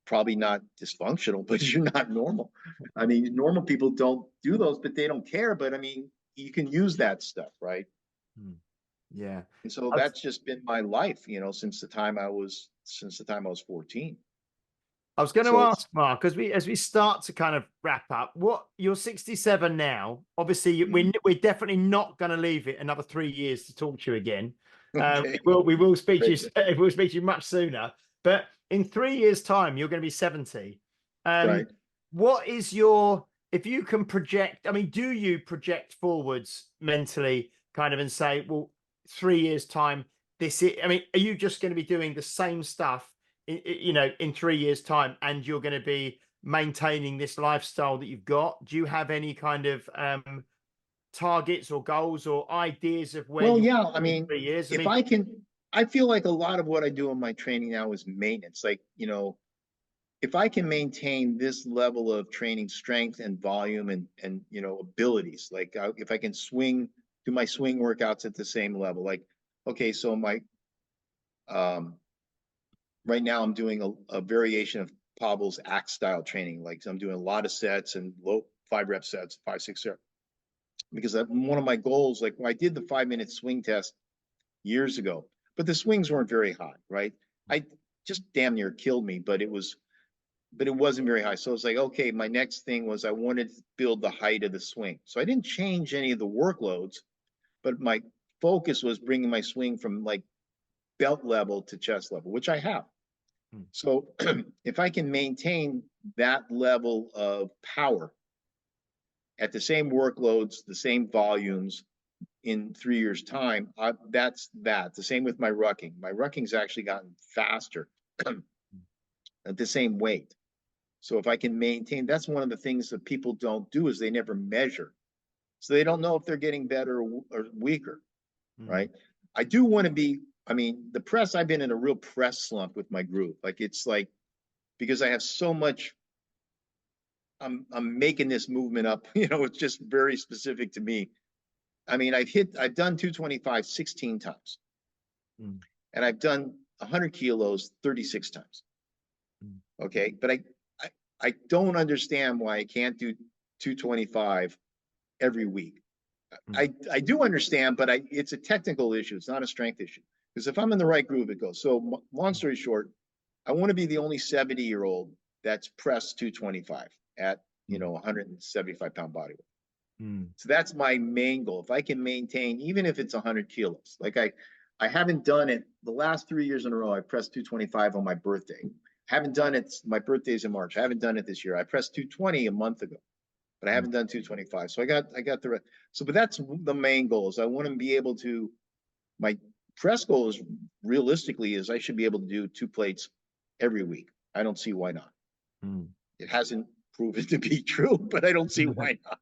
Probably not dysfunctional, but you're not normal. Normal people don't do those, but they don't care. But you can use that stuff, right? Yeah. And so I've- that's just been my life, since the time I was 14. I was going to So it's ask Mark, as we start to kind of wrap up, what you're 67 now. Obviously, we're definitely not going to leave it another 3 years to talk to you again. okay. We will speak to Great. you. We'll speak to you much sooner. But in 3 years' time, you're going to be 70. Right. What is your, if you can project? I mean, do you project forwards mentally, kind of, and say, well, 3 years' time, this is? I mean, are you just going to be doing the same stuff? In 3 years' time, and you're going to be maintaining this lifestyle that you've got? Do you have any kind of targets or goals or ideas of where Well, you yeah, want to be in 3 years? if I can, I feel like a lot of what I do in my training now is maintenance. Like, if I can maintain this level of training strength and volume and abilities, like if I can do my swing workouts at the same level, like, okay, so right now I'm doing a variation of Pavel's axe style training. Like, so I'm doing a lot of sets and low 5-rep sets, 5, 6 reps. Because one of my goals, like when I did the 5-minute swing test years ago, but the swings weren't very high, right? I just damn near killed me, but it wasn't very high. So I was like, okay, my next thing was I wanted to build the height of the swing. So I didn't change any of the workloads, but my focus was bringing my swing from like belt level to chest level, which I have. So if I can maintain that level of power at the same workloads, the same volumes in 3 years' time, that's that. The same with my rucking. My rucking's actually gotten faster at the same weight. So if I can maintain, that's one of the things that people don't do is they never measure. So they don't know if they're getting better or weaker, right? I do want to be, the press, I've been in a real press slump with my group. Like, it's like, because I have so much, I'm making this movement up, it's just very specific to me. I've done 225 16 times. And I've done 100 kilos 36 times. Okay. But I don't understand why I can't do 225 every week. I do understand, but it's a technical issue. It's not a strength issue. Because if I'm in the right groove, it goes. So long story short, I want to be the only 70-year-old that's pressed 225 at 175-pound body weight. So that's my main goal. If I can maintain, even if it's 100 kilos, like I haven't done it the last 3 years in a row. I pressed 225 on my birthday. Haven't done it. My birthday's in March. I haven't done it this year. I pressed 220 a month ago, but I haven't done 225. So I got the rest. So, but that's the main goal. Is I want to be able to. My press goal is realistically is I should be able to do 2 plates every week. I don't see why not. It hasn't proven to be true, but I don't see why not.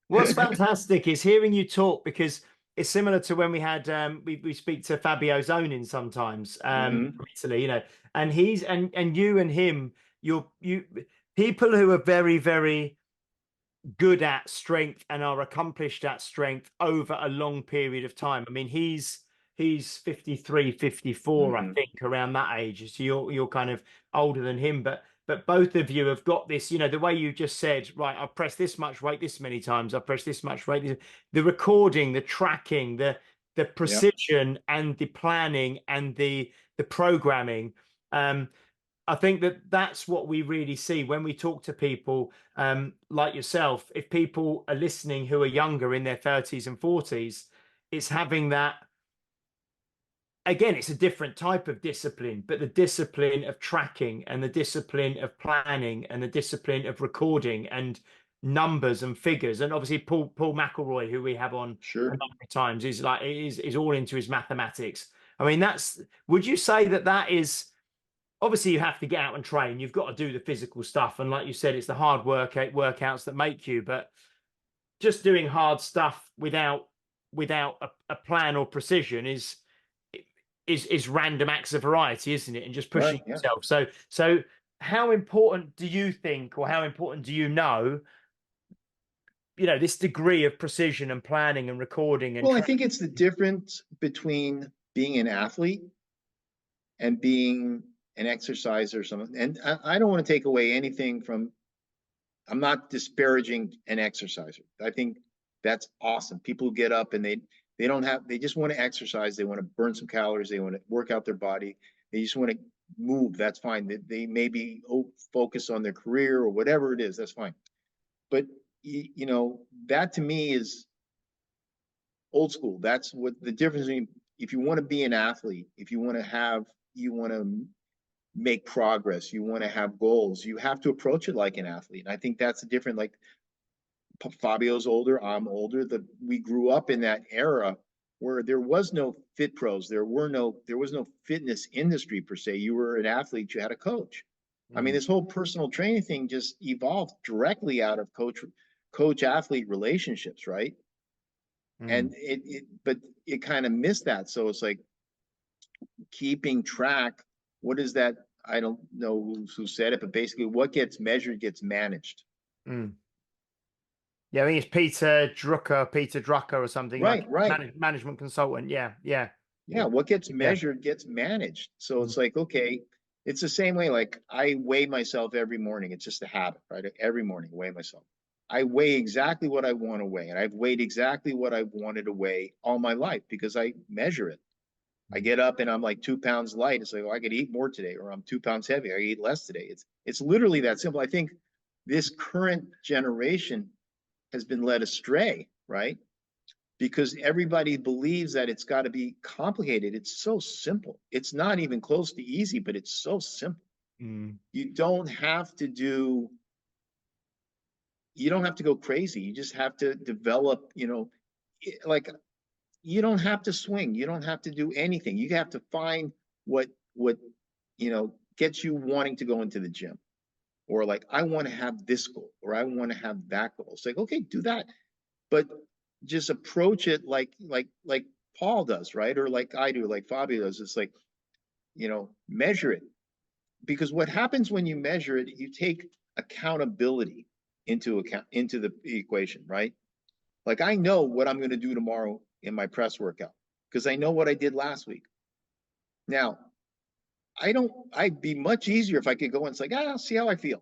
What's fantastic is hearing you talk, because it's similar to when we had we speak to Fabio Zonin sometimes from Italy, and he's and you and him, you people who are very, very good at strength and are accomplished at strength over a long period of time. I mean, he's 53, 54, I think, around that age. So you're kind of older than him, but both of you have got this, the way you just said, right, I've pressed this much weight this many times, I've pressed this much weight, the recording, the tracking, the precision and the planning and the programming. I think that's what we really see when we talk to people like yourself. If people are listening who are younger, in their 30s and 40s, it's having that. Again, it's a different type of discipline, but the discipline of tracking and the discipline of planning and the discipline of recording and numbers and figures. And obviously Paul McElroy, who we have on a number of times, is all into his mathematics. I mean, would you say that is, obviously you have to get out and train, you've got to do the physical stuff. And like you said, it's the hard workouts that make you, but just doing hard stuff without a plan or precision is random acts of variety, isn't it? And just pushing yourself. So how important do you think, or how important do you know, this degree of precision and planning and recording? And I think it's the difference between being an athlete and being an exerciser or something. And I don't want to take away anything from, I'm not disparaging an exerciser. I think that's awesome. People get up and They just want to exercise. They want to burn some calories. They want to work out their body. They just want to move. That's fine. They maybe focus on their career or whatever it is. That's fine. But, you know, that to me is old school. That's what the difference between, if you want to be an athlete, if you want to make progress, you want to have goals, you have to approach it like an athlete. And I think that's a different, like, Fabio's older, I'm older, we grew up in that era where there was no fit pros, there was no fitness industry per se. You were an athlete, you had a coach. I mean, this whole personal training thing just evolved directly out of coach athlete relationships, right? And but it kind of missed that. So it's like keeping track. What is that? I don't know who said it, but basically what gets measured gets managed. Yeah, I think it's Peter Drucker or something. Right, like right. Management consultant. Yeah. What gets measured gets managed. So it's like, okay, it's the same way. Like, I weigh myself every morning. It's just a habit, right? Every morning, weigh myself. I weigh exactly what I want to weigh, and I've weighed exactly what I wanted to weigh all my life because I measure it. I get up and I'm like 2 pounds light. It's like, oh, I could eat more today, or I'm 2 pounds heavy. I eat less today. It's literally that simple. I think this current generation has been led astray, right? Because everybody believes that it's got to be complicated. It's so simple. It's not even close to easy, but it's so simple. You don't have to go crazy. You just have to develop, you know, like, you don't have to swing. You don't have to do anything. You have to find what, you know, gets you wanting to go into the gym, or like, I want to have this goal, or I want to have that goal. It's like, okay, do that, but just approach it like Paul does, right? Or like I do, like Fabio does. It's like, you know, measure it, because what happens when you measure it, you take accountability into the equation, right? Like, I know what I'm going to do tomorrow in my press workout because I know what I did last week. Now, I'd be much easier if I could go and say, I'll see how I feel.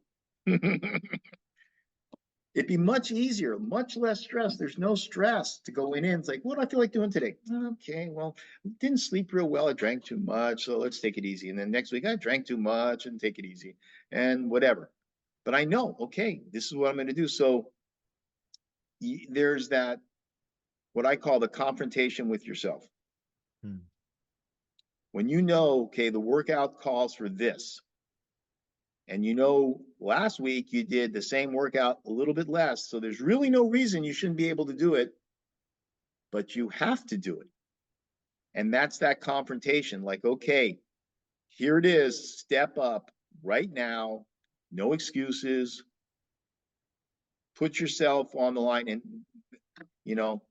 It'd be much easier, much less stress. There's no stress to go in. It's like, what do I feel like doing today? Okay, well, didn't sleep real well. I drank too much, so let's take it easy. And then next week, I drank too much and take it easy and whatever. But I know, okay, this is what I'm going to do. So there's that, what I call the confrontation with yourself. When you know, okay, the workout calls for this, and you know, last week you did the same workout a little bit less, so there's really no reason you shouldn't be able to do it, but you have to do it. And that's that confrontation. Like, okay, here it is, step up right now, no excuses, put yourself on the line. And, you know,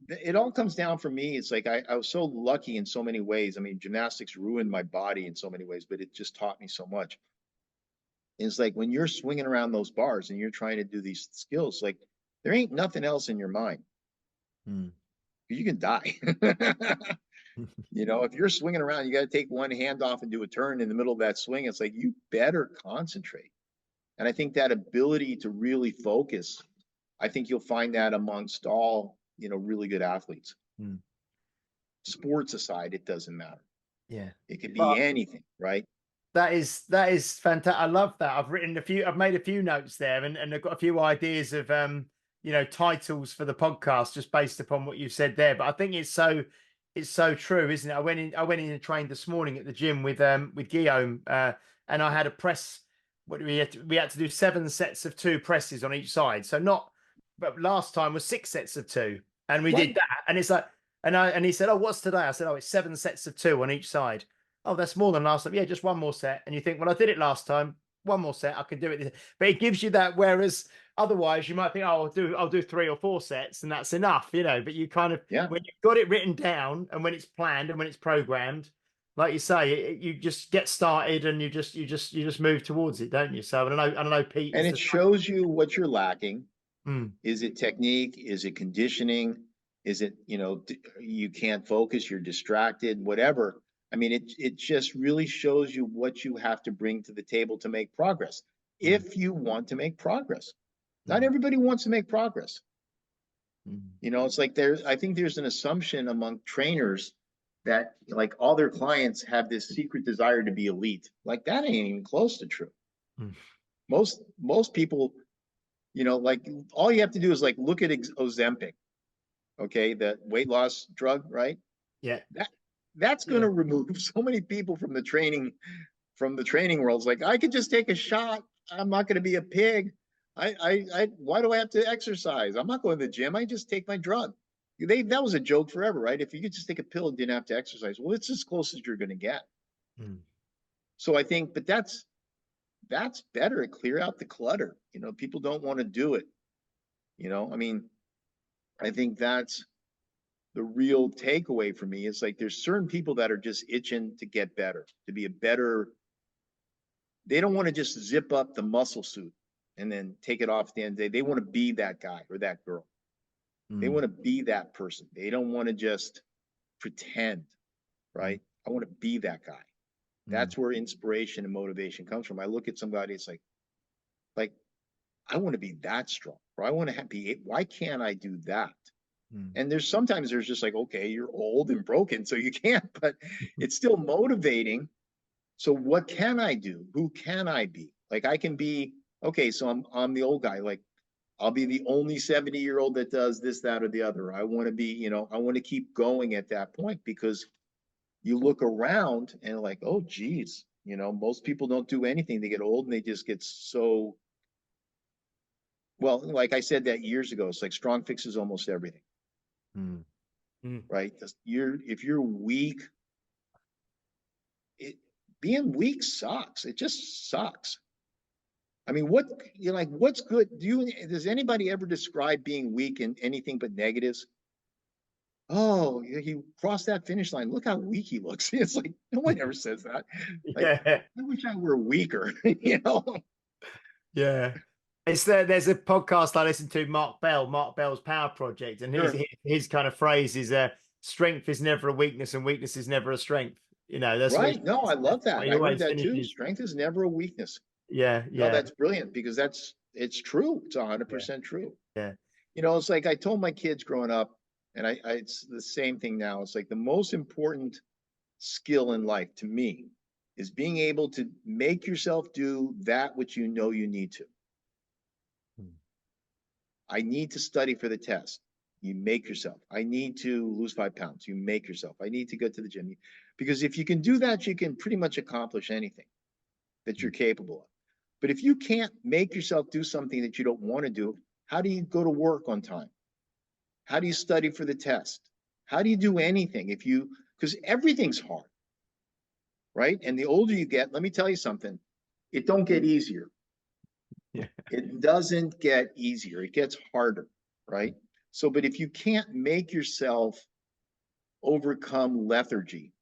it all comes down for me. It's like, I was so lucky in so many ways. I mean, gymnastics ruined my body in so many ways, but it just taught me so much. It's like, when you're swinging around those bars and you're trying to do these skills, like, there ain't nothing else in your mind. You can die. You know, if you're swinging around, you got to take one hand off and do a turn in the middle of that swing. It's like, you better concentrate. And I think that ability to really focus, I think you'll find that amongst all, you know, really good athletes. Sports aside, it doesn't matter. Yeah. It could be anything, right? That is fantastic. I love that. I've made a few notes there, and I've got a few ideas of you know, titles for the podcast just based upon what you said there. But I think it's so true, isn't it? I went in and trained this morning at the gym with Guillaume, and I had a press. We had to do 7 sets of 2 presses on each side. So but last time was 6 sets of 2, and we did that. And it's like, and he said, "Oh, what's today?" I said, "Oh, it's 7 sets of 2 on each side." "Oh, that's more than last time." "Yeah, just one more set." And you think, well, I did it last time. One more set, I can do it. But it gives you that. Whereas otherwise, you might think, "Oh, I'll do 3 or 4 sets, and that's enough," you know. But you kind of, when you've got it written down and when it's planned and when it's programmed, like you say, you just get started and you just move towards it, don't you? So I don't know, Pete. And it shows you what you're lacking. Is it technique? Is it conditioning? Is it, you know, you can't focus, you're distracted, whatever. I mean, it just really shows you what you have to bring to the table to make progress. If you want to make progress, not everybody wants to make progress. You know, it's like I think there's an assumption among trainers that like all their clients have this secret desire to be elite. Like that ain't even close to true. Mm. Most people, you know, like all you have to do is like look at Ozempic, okay, the weight loss drug, right? Yeah. That's going to remove so many people from the training world. It's like I could just take a shot. I'm not going to be a pig. Why do I have to exercise? I'm not going to the gym. I just take my drug. That was a joke forever, right? If you could just take a pill and didn't have to exercise, well, it's as close as you're going to get. So I think, but that's better. Clear out the clutter. You know, people don't want to do it. You know, I mean, I think that's the real takeaway for me. Is like there's certain people that are just itching to get better, to be a better. They don't want to just zip up the muscle suit and then take it off at the end of the day. They want to be that guy or that girl. They want to be that person. They don't want to just pretend, right? I want to be that guy. That's where inspiration and motivation comes from. I look at somebody, it's like I want to be that strong, or I want to be. Why can't I do that? And sometimes there's just like, okay, you're old and broken, so you can't, but it's still motivating. So what can I do? Who can I be? Like I can be, okay, so I'm the old guy. Like I'll be the only 70-year-old that does this, that, or the other. I want to be, you know, I want to keep going at that point, because you look around and like, oh, geez, you know, most people don't do anything. They get old and they just get so, well, like I said that years ago, it's like strong fixes almost everything. Right? If you're weak, being weak sucks. It just sucks. I mean, what's good? Does anybody ever describe being weak in anything but negatives? Oh, he crossed that finish line. Look how weak he looks. It's like, no one ever says that. Like, I wish I were weaker, you know? Yeah. There's a podcast I listen to, Mark Bell's Power Project, and his kind of phrase is strength is never a weakness and weakness is never a strength. You know, that's right. No, I love that. I heard that too. Finishes. Strength is never a weakness. Yeah. No, that's brilliant, because it's true. It's 100% true. Yeah. You know, it's like I told my kids growing up, and it's the same thing now. It's like the most important skill in life to me is being able to make yourself do that which you know you need to. I need to study for the test. You make yourself. I need to lose 5 pounds. You make yourself. I need to go to the gym. Because if you can do that, you can pretty much accomplish anything that you're capable of. But if you can't make yourself do something that you don't want to do, how do you go to work on time? How do you study for the test? How do you do anything because everything's hard, right? And the older you get, let me tell you something, it don't get easier. Yeah. It doesn't get easier. It gets harder, right? So, but if you can't make yourself overcome lethargy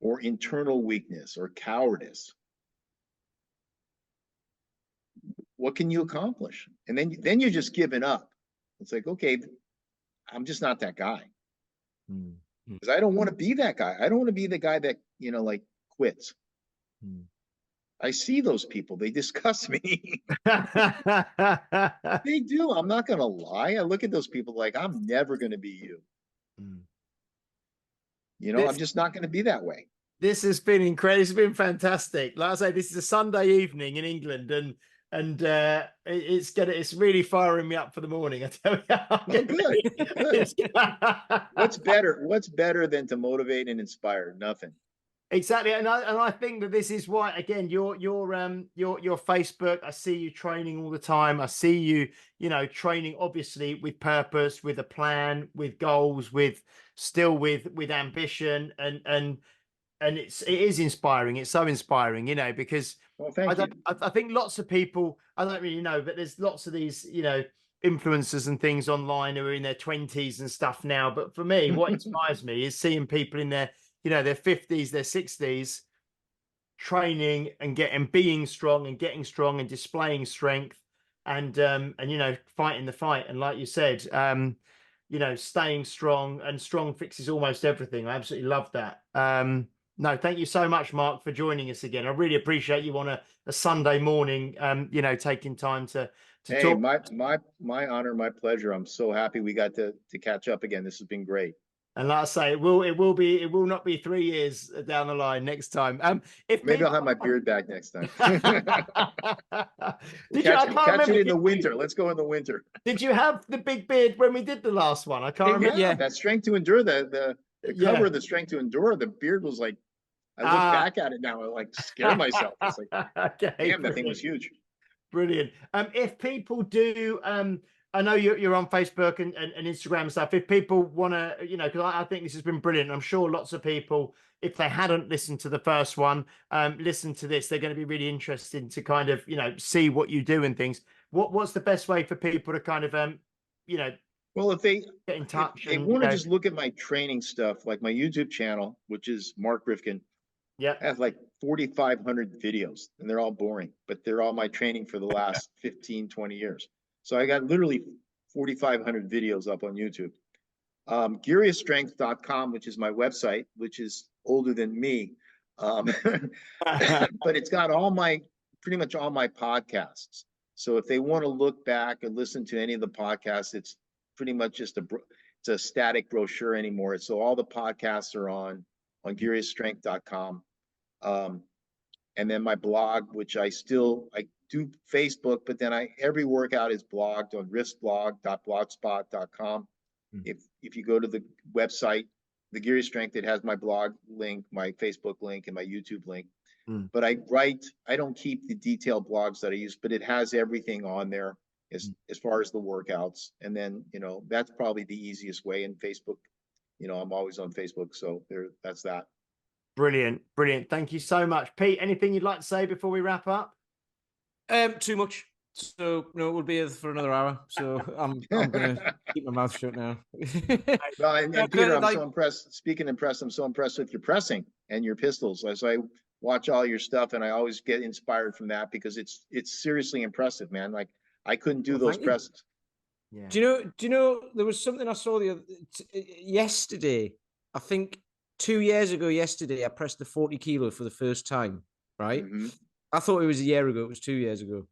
or internal weakness or cowardice, what can you accomplish? And then you're just giving up. It's like, okay, I'm just not that guy. Because I don't want to be that guy. I don't want to be the guy that, you know, like quits. I see those people. They disgust me. They do. I'm not going to lie. I look at those people like, I'm never going to be you. You know, I'm just not going to be that way. This has been incredible. It's been fantastic. Like I say, this is a Sunday evening in England, and it's really firing me up for the morning. I tell you. Oh, good. What's better than to motivate and inspire? Nothing. Exactly, and I think that this is why, again, your Facebook. I see you training all the time. I see you, you know, training obviously with purpose, with a plan, with goals, with ambition, and it is inspiring. It's so inspiring, you know, because I think lots of people, I don't really know, but there's lots of these, you know, influencers and things online who are in their 20s and stuff now. But for me, what inspires me is seeing people in their, you know, their 50s, their 60s, training and being strong and getting strong and displaying strength and you know, fighting the fight. And like you said, you know, staying strong, and strong fixes almost everything. I absolutely love that. No, thank you so much, Mark, for joining us again. I really appreciate you on a Sunday morning, taking time to Hey, talk. my honor, my pleasure. I'm so happy we got to catch up again. This has been great. And like I say, it will not be 3 years down the line next time. If Maybe people... I'll have my beard back next time. Did you? I can't catch remember. it in the winter. Let's go in the winter. Did you have the big beard when we did the last one? I can't remember. Yeah, that Strength to Endure, the cover of the Strength to Endure, the beard was like, I look back at it now, I like scare myself. It's like, okay, damn, that thing was huge. Brilliant. If people do, I know you're on Facebook and Instagram and stuff. If people want to, because I think this has been brilliant. I'm sure lots of people, if they hadn't listened to the first one, listen to this, they're going to be really interested to kind of, see what you do and things. What's the best way for people to kind of, well, if they get in touch, they want to just look at my training stuff, like my YouTube channel, which is Mark Reifkind. Yeah, I have like 4,500 videos, and they're all boring, but they're all my training for the last 15, 20 years. So I got literally 4,500 videos up on YouTube. GearIaStrength.com, which is my website, which is older than me, but it's got pretty much all my podcasts. So if they want to look back and listen to any of the podcasts, it's pretty much just it's a static brochure anymore. So all the podcasts are on GearIaStrength.com. And then my blog, which I do Facebook, but then every workout is blogged on wristblog.blogspot.com. If you go to the website, the Gear Strength, it has my blog link, my Facebook link, and my YouTube link. But I don't keep the detailed blogs that I use, but it has everything on there as far as the workouts. And then, that's probably the easiest way. In Facebook, I'm always on Facebook. So that's that. Brilliant. Thank you so much, Pete. Anything you'd like to say before we wrap up? Too much. So we'll be here for another hour. So I'm gonna keep my mouth shut now. Well, and Peter, I'm so impressed. Speaking impressed, I'm so impressed with your pressing and your pistols. As I watch all your stuff, and I always get inspired from that because it's seriously impressive, man. Like I couldn't do those presses. Yeah. Do you know there was something I saw yesterday? I think 2 years ago yesterday, I pressed the 40 kilo for the first time, right? I thought it was a year ago. It was 2 years ago.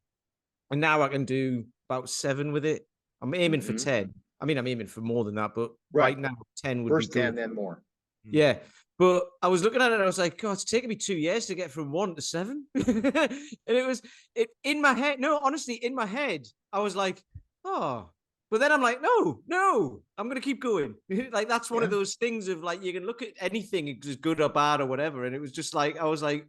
And now I can do about 7 with it. I'm aiming for 10. I mean, I'm aiming for more than that, but right now 10 would First be good. 10, then more. Yeah. But I was looking at it and I was like, God, it's taken me 2 years to get from 1 to 7. And it in my head. No, honestly, in my head, I was like, oh. But then I'm like, no, I'm going to keep going. Like, that's one of those things of like, you can look at anything, it's good or bad or whatever. And it was just like, I was like,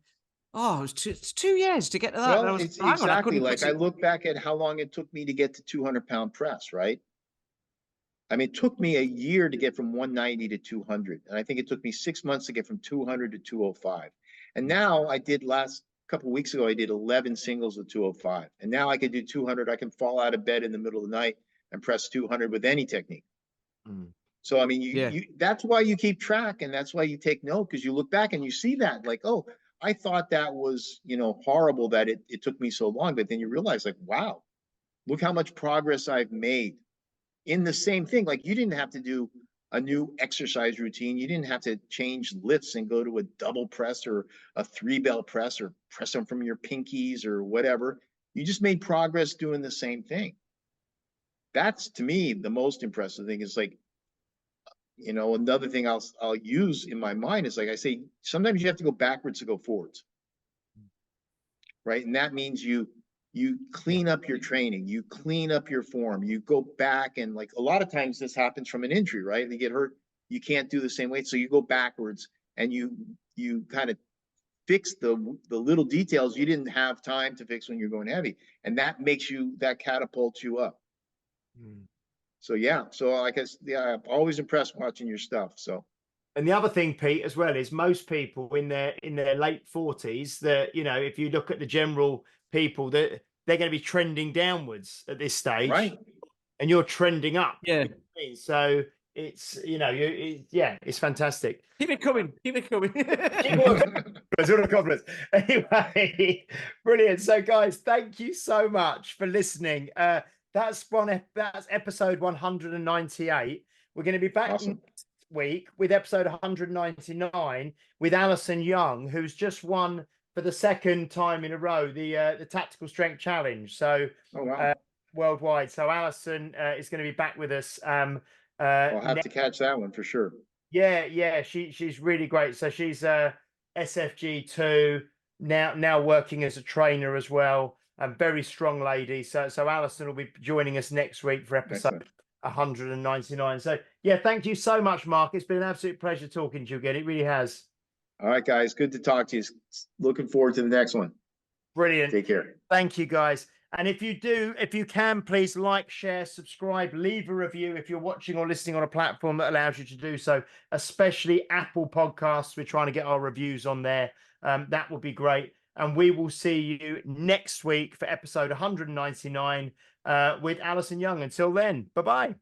oh, it's 2 years to get to that. Well, and I was, it's exactly like I look back at how long it took me to get to 200-pound press, right? I mean, it took me a year to get from 190 to 200. And I think it took me 6 months to get from 200 to 205. And now I did couple of weeks ago, I did 11 singles with 205. And now I can do 200. I can fall out of bed in the middle of the night and press 200 with any technique. So, I mean, that's why you keep track, and that's why you take note, because you look back and you see that like, oh, I thought that was, horrible that it took me so long. But then you realize like, wow, look how much progress I've made in the same thing. Like you didn't have to do a new exercise routine. You didn't have to change lifts and go to a double press or a 3-bell press or press them from your pinkies or whatever. You just made progress doing the same thing. That's, to me, the most impressive thing. Is like, another thing I'll use in my mind is like I say, sometimes you have to go backwards to go forwards, right? And that means you clean up your training, you clean up your form, you go back, and like a lot of times this happens from an injury, right? You get hurt, you can't do the same weight, so you go backwards and you kind of fix the little details you didn't have time to fix when you're going heavy, and that catapults you up. So I'm always impressed watching your stuff. So, and the other thing, Pete, as well, is most people in their late 40s, that if you look at the general people, that they're going to be trending downwards at this stage, right? And you're trending up. Yeah. So it's it's fantastic. Keep it coming. Anyway, brilliant. So, guys, thank you so much for listening. That's episode 198. We're going to be back week with episode 199 with Alison Young, who's just won for the second time in a row the Tactical Strength Challenge. So Oh, wow. Worldwide. So Alison is going to be back with us. I'll have to catch that one for sure. Yeah. She's really great. So she's SFG2 now working as a trainer as well. A very strong lady. So Alison will be joining us next week for episode 199. So yeah, thank you so much, Mark. It's been an absolute pleasure talking to you again. It really has. All right, guys. Good to talk to you. Looking forward to the next one. Brilliant. Take care. Thank you, guys. And if you can, please like, share, subscribe, leave a review if you're watching or listening on a platform that allows you to do so, especially Apple Podcasts. We're trying to get our reviews on there. That would be great. And we will see you next week for episode 199 with Alison Young. Until then, bye-bye.